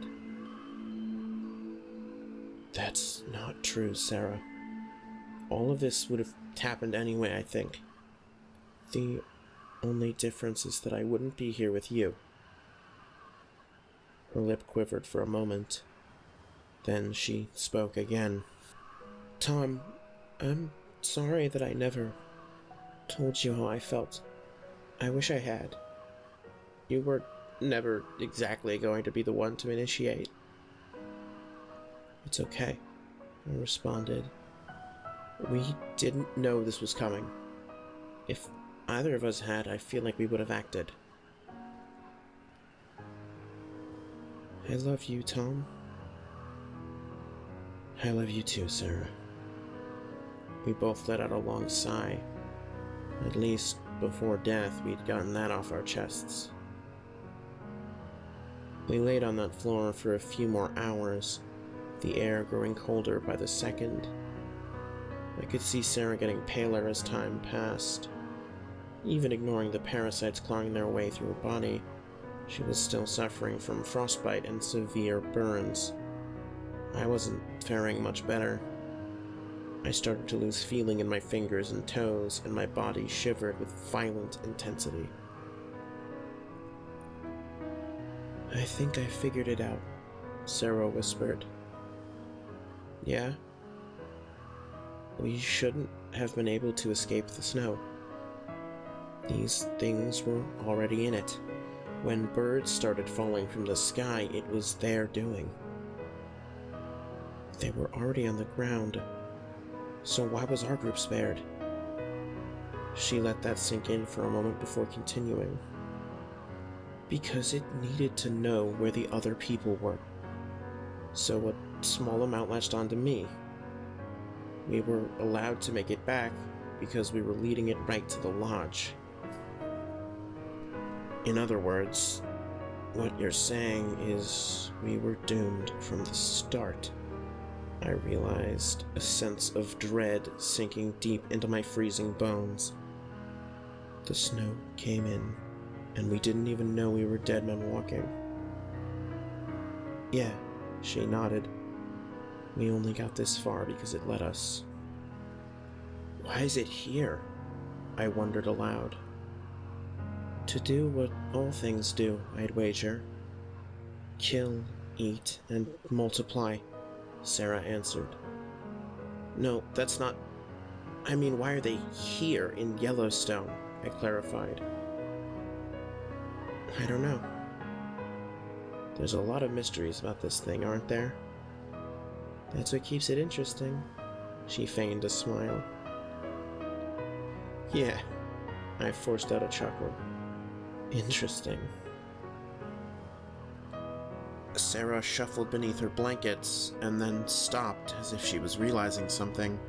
That's not true, Sarah. All of this would have happened anyway, I think. The only difference is that I wouldn't be here with you. Her lip quivered for a moment. Then she spoke again. Tom, I'm sorry that I never told you how I felt. I wish I had. You were never exactly going to be the one to initiate. It's okay, I responded. We didn't know this was coming. If either of us had, I feel like we would have acted. I love you, Tom. I love you too, Sarah. We both let out a long sigh. At least, before death, we'd gotten that off our chests. We laid on that floor for a few more hours, the air growing colder by the second. I could see Sarah getting paler as time passed. Even ignoring the parasites clawing their way through her body, she was still suffering from frostbite and severe burns. I wasn't faring much better. I started to lose feeling in my fingers and toes, and my body shivered with violent intensity. I think I figured it out, Sarah whispered. Yeah? We shouldn't have been able to escape the snow. These things were already in it. When birds started falling from the sky, it was their doing. They were already on the ground. So why was our group spared? She let that sink in for a moment before continuing. Because it needed to know where the other people were. So a small amount latched onto me. We were allowed to make it back because we were leading it right to the lodge. In other words, what you're saying is we were doomed from the start. I realized, a sense of dread sinking deep into my freezing bones. The snow came in, and we didn't even know we were dead men walking. Yeah, she nodded. We only got this far because it let us. Why is it here? I wondered aloud. To do what all things do, I'd wager. Kill, eat, and multiply, Sarah answered. No, that's not... I mean, why are they here in Yellowstone? I clarified. I don't know. There's a lot of mysteries about this thing, aren't there? That's what keeps it interesting. She feigned a smile. Yeah, I forced out a chuckle. Interesting. Sarah shuffled beneath her blankets and then stopped as if she was realizing something.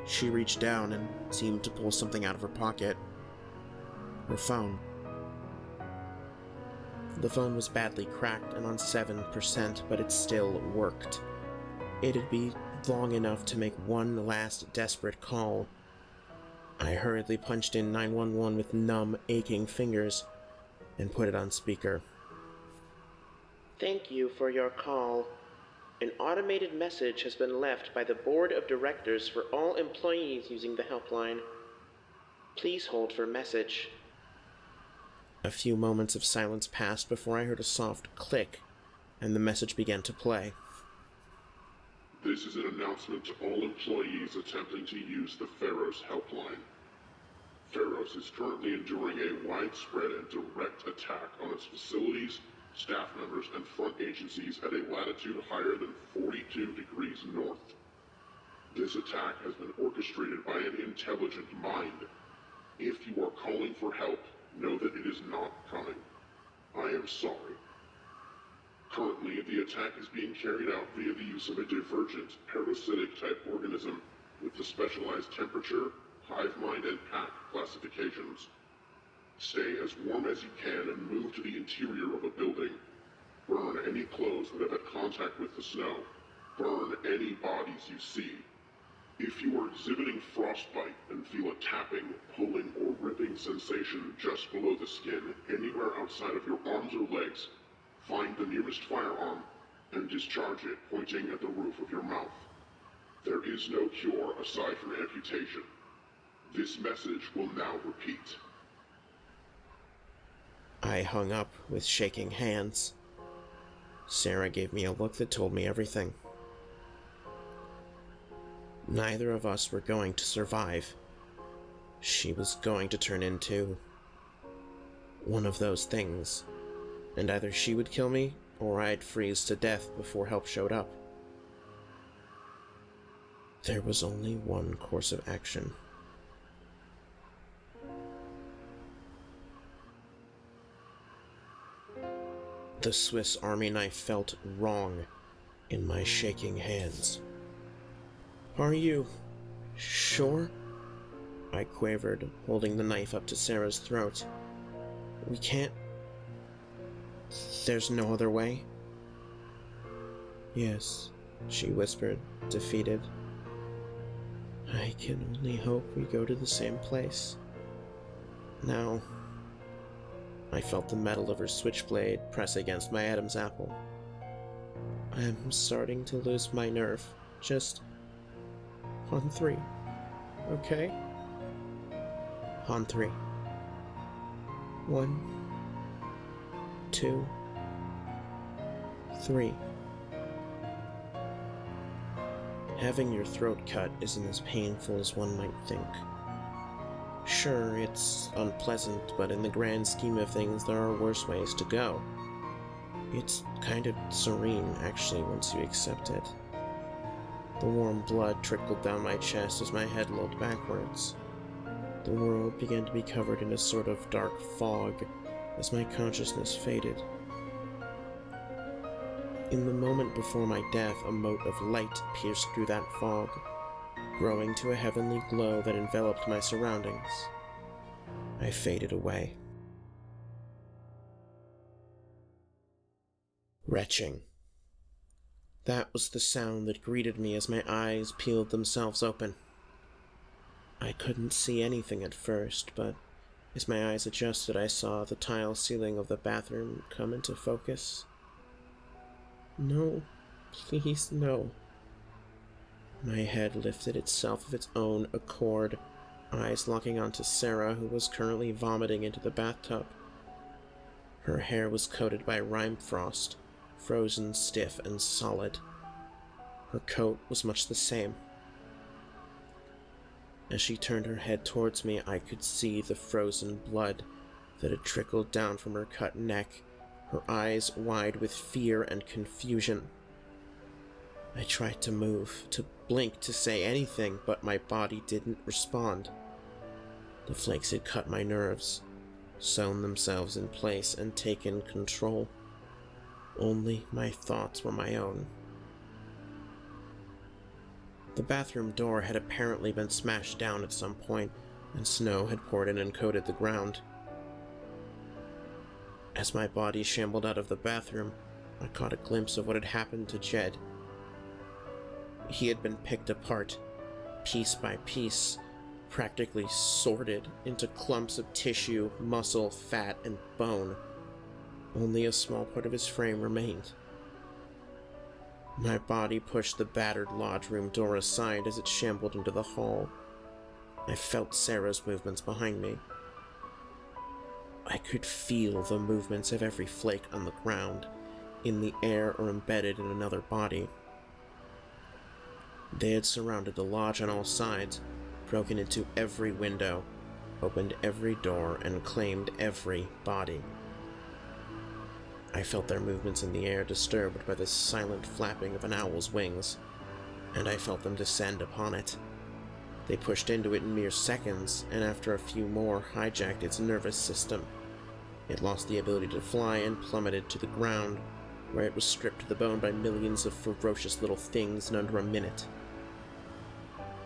She reached down and seemed to pull something out of her pocket. Her phone. The phone was badly cracked and on 7%, but it still worked. It'd be long enough to make one last desperate call. I hurriedly punched in 911 with numb, aching fingers and put it on speaker. Thank you for your call. An automated message has been left by the board of directors for all employees using the helpline. Please hold for message. A few moments of silence passed before I heard a soft click, and the message began to play. This is an announcement to all employees attempting to use the Pharos helpline. Pharos is currently enduring a widespread and direct attack on its facilities, staff members, and front agencies at a latitude higher than 42 degrees north. This attack has been orchestrated by an intelligent mind. If you are calling for help, know that it is not coming. I am sorry. Currently, the attack is being carried out via the use of a divergent, parasitic-type organism with the specialized temperature, hive mind, and pack classifications. Stay as warm as you can and move to the interior of a building. Burn any clothes that have had contact with the snow. Burn any bodies you see. If you are exhibiting frostbite and feel a tapping, pulling, or ripping sensation just below the skin anywhere outside of your arms or legs, find the nearest firearm and discharge it pointing at the roof of your mouth. There is no cure aside from amputation. This message will now repeat. I hung up with shaking hands. Sarah gave me a look that told me everything. Neither of us were going to survive. She was going to turn into one of those things, and either she would kill me or I'd freeze to death before help showed up. There was only one course of action. The Swiss Army knife felt wrong in my shaking hands. Are you sure? I quavered, holding the knife up to Sarah's throat. We can't... There's no other way? Yes, she whispered, defeated. I can only hope we go to the same place. Now... I felt the metal of her switchblade press against my Adam's apple. I'm starting to lose my nerve. Just... on 3. Okay? On 3. 1, 2, 3. Having your throat cut isn't as painful as one might think. Sure, it's unpleasant, but in the grand scheme of things, there are worse ways to go. It's kind of serene, actually, once you accept it. The warm blood trickled down my chest as my head lolled backwards. The world began to be covered in a sort of dark fog as my consciousness faded. In the moment before my death, a mote of light pierced through that fog, growing to a heavenly glow that enveloped my surroundings. I faded away. Retching. That was the sound that greeted me as my eyes peeled themselves open. I couldn't see anything at first, but as my eyes adjusted, I saw the tile ceiling of the bathroom come into focus. No, please no. My head lifted itself of its own accord, eyes locking onto Sarah, who was currently vomiting into the bathtub. Her hair was coated by rime frost, frozen stiff and solid. Her coat was much the same. As she turned her head towards me, I could see the frozen blood that had trickled down from her cut neck, her eyes wide with fear and confusion. I tried to move, to blink, to say anything, but my body didn't respond. The flakes had cut my nerves, sewn themselves in place, and taken control. Only my thoughts were my own. The bathroom door had apparently been smashed down at some point, and snow had poured in and coated the ground. As my body shambled out of the bathroom, I caught a glimpse of what had happened to Jed. He had been picked apart, piece by piece, practically sorted into clumps of tissue, muscle, fat, and bone. Only a small part of his frame remained. My body pushed the battered lodge room door aside as it shambled into the hall. I felt Sarah's movements behind me. I could feel the movements of every flake on the ground, in the air or embedded in another body. They had surrounded the lodge on all sides, broken into every window, opened every door, and claimed every body. I felt their movements in the air disturbed by the silent flapping of an owl's wings, and I felt them descend upon it. They pushed into it in mere seconds, and after a few more, hijacked its nervous system. It lost the ability to fly and plummeted to the ground, where it was stripped to the bone by millions of ferocious little things in under a minute.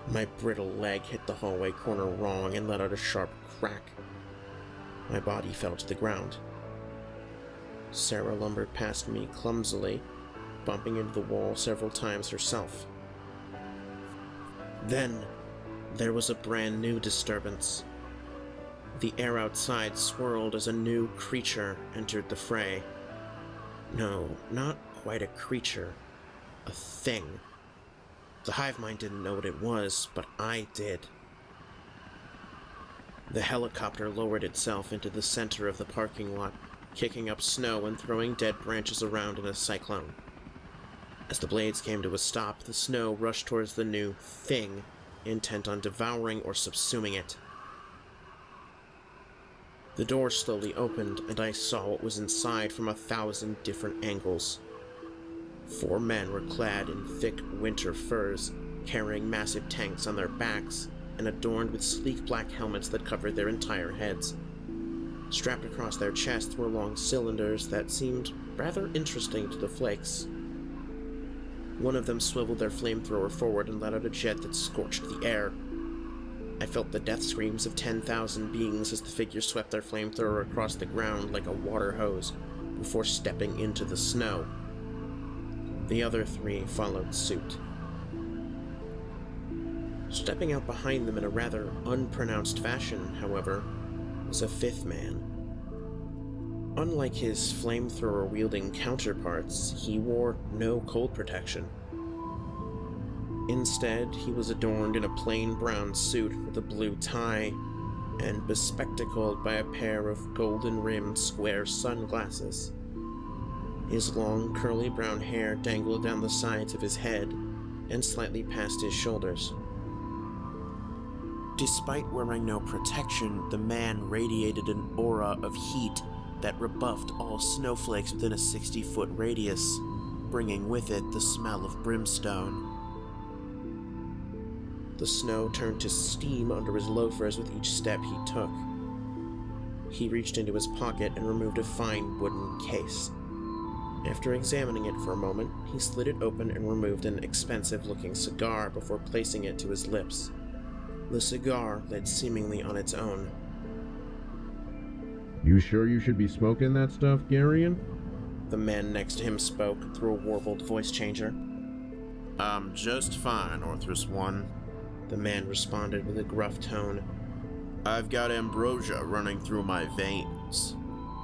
My brittle leg hit the hallway corner wrong and let out a sharp crack. My body fell to the ground. Sarah lumbered past me clumsily, bumping into the wall several times herself. Then, there was a brand new disturbance. The air outside swirled as a new creature entered the fray. No, not quite a creature. A thing. The hive mind didn't know what it was, but I did. The helicopter lowered itself into the center of the parking lot, kicking up snow and throwing dead branches around in a cyclone. As the blades came to a stop, the snow rushed towards the new thing, intent on devouring or subsuming it. The door slowly opened, and I saw what was inside from 1,000 different angles. 4 men were clad in thick winter furs, carrying massive tanks on their backs, and adorned with sleek black helmets that covered their entire heads. Strapped across their chests were long cylinders that seemed rather interesting to the flakes. One of them swiveled their flamethrower forward and let out a jet that scorched the air. I felt the death screams of 10,000 beings as the figures swept their flamethrower across the ground like a water hose before stepping into the snow. The other 3 followed suit. Stepping out behind them in a rather unpronounced fashion, however, was a 5th man. Unlike his flamethrower-wielding counterparts, he wore no cold protection. Instead, he was adorned in a plain brown suit with a blue tie, and bespectacled by a pair of golden-rimmed square sunglasses. His long, curly brown hair dangled down the sides of his head and slightly past his shoulders. Despite wearing no protection, the man radiated an aura of heat that rebuffed all snowflakes within a 60-foot radius, bringing with it the smell of brimstone. The snow turned to steam under his loafers with each step he took. He reached into his pocket and removed a fine wooden case. After examining it for a moment, he slid it open and removed an expensive-looking cigar before placing it to his lips. The cigar lit seemingly on its own. You sure you should be smoking that stuff, Garion? The man next to him spoke through a warbled voice changer. I'm just fine, Orthrus One. The man responded with a gruff tone. I've got ambrosia running through my veins.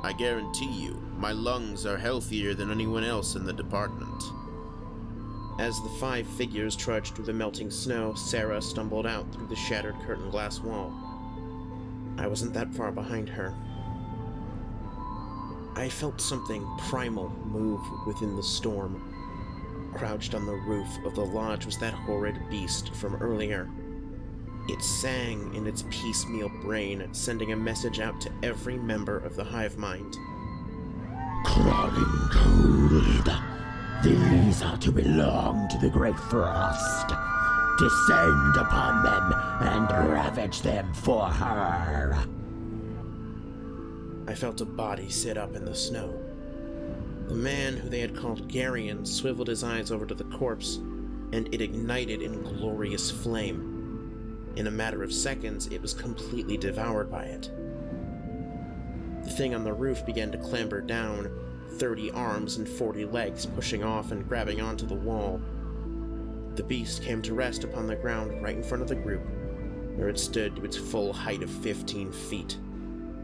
I guarantee you, my lungs are healthier than anyone else in the department. As the 5 figures trudged through the melting snow, Sarah stumbled out through the shattered curtain glass wall. I wasn't that far behind her. I felt something primal move within the storm. Crouched on the roof of the lodge was that horrid beast from earlier. It sang in its piecemeal brain, sending a message out to every member of the hive mind. Crawling cold. These are to belong to the Great Frost. Descend upon them and ravage them for her. I felt a body sit up in the snow. The man, who they had called Garion, swiveled his eyes over to the corpse, and it ignited in glorious flame. In a matter of seconds, it was completely devoured by it. The thing on the roof began to clamber down, 30 arms and 40 legs pushing off and grabbing onto the wall. The beast came to rest upon the ground right in front of the group, where it stood to its full height of 15 feet.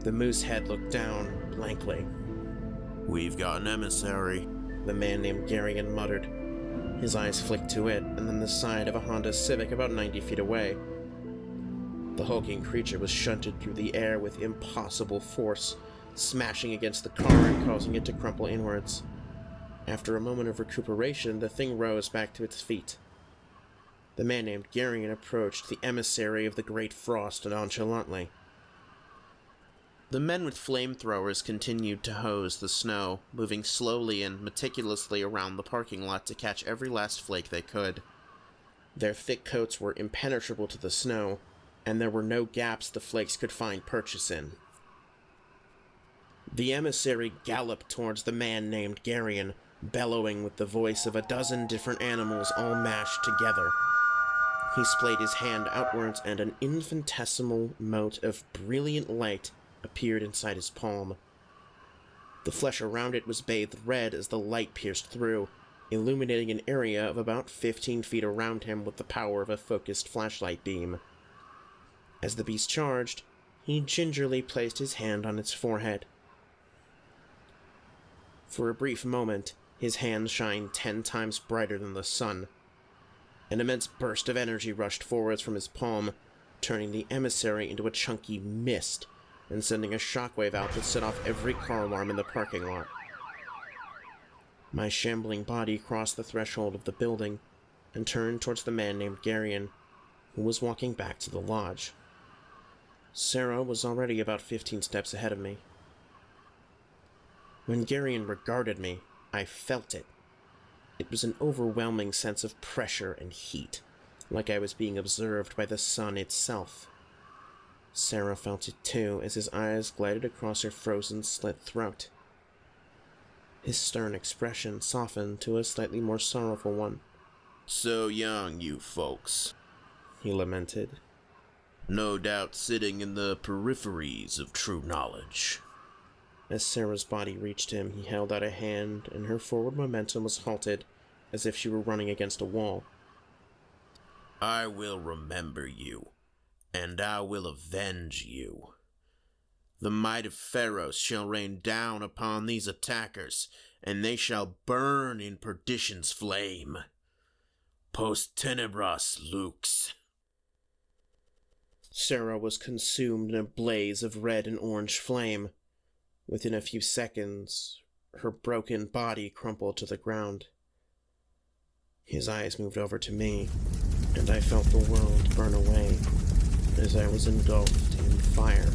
The moose head looked down blankly. "We've got an emissary," the man named Garion muttered. His eyes flicked to it, and then the side of a Honda Civic about 90 feet away. The hulking creature was shunted through the air with impossible force, smashing against the car and causing it to crumple inwards. After a moment of recuperation, the thing rose back to its feet. The man named Garion approached the emissary of the Great Frost nonchalantly. The men with flamethrowers continued to hose the snow, moving slowly and meticulously around the parking lot to catch every last flake they could. Their thick coats were impenetrable to the snow, and there were no gaps the flakes could find purchase in. The emissary galloped towards the man named Garion, bellowing with the voice of a dozen different animals all mashed together. He splayed his hand outwards, and an infinitesimal mote of brilliant light appeared inside his palm. The flesh around it was bathed red as the light pierced through, illuminating an area of about 15 feet around him with the power of a focused flashlight beam. As the beast charged, he gingerly placed his hand on its forehead. For a brief moment, his hand shined 10 times brighter than the sun. An immense burst of energy rushed forwards from his palm, turning the emissary into a chunky mist and sending a shockwave out that set off every car alarm in the parking lot. My shambling body crossed the threshold of the building and turned towards the man named Garion, who was walking back to the lodge. Sarah was already about 15 steps ahead of me. When Garion regarded me, I felt it. It was an overwhelming sense of pressure and heat, like I was being observed by the sun itself. Sarah felt it too, as his eyes glided across her frozen slit throat. His stern expression softened to a slightly more sorrowful one. "So young, you folks," he lamented. "No doubt sitting in the peripheries of true knowledge." As Sarah's body reached him, he held out a hand, and her forward momentum was halted, as if she were running against a wall. "I will remember you, and I will avenge you. The might of Pharos shall rain down upon these attackers, and they shall burn in perdition's flame. Post tenebras lux." Sarah was consumed in a blaze of red and orange flame. Within a few seconds, her broken body crumpled to the ground. His eyes moved over to me, and I felt the world burn away as I was engulfed in fire.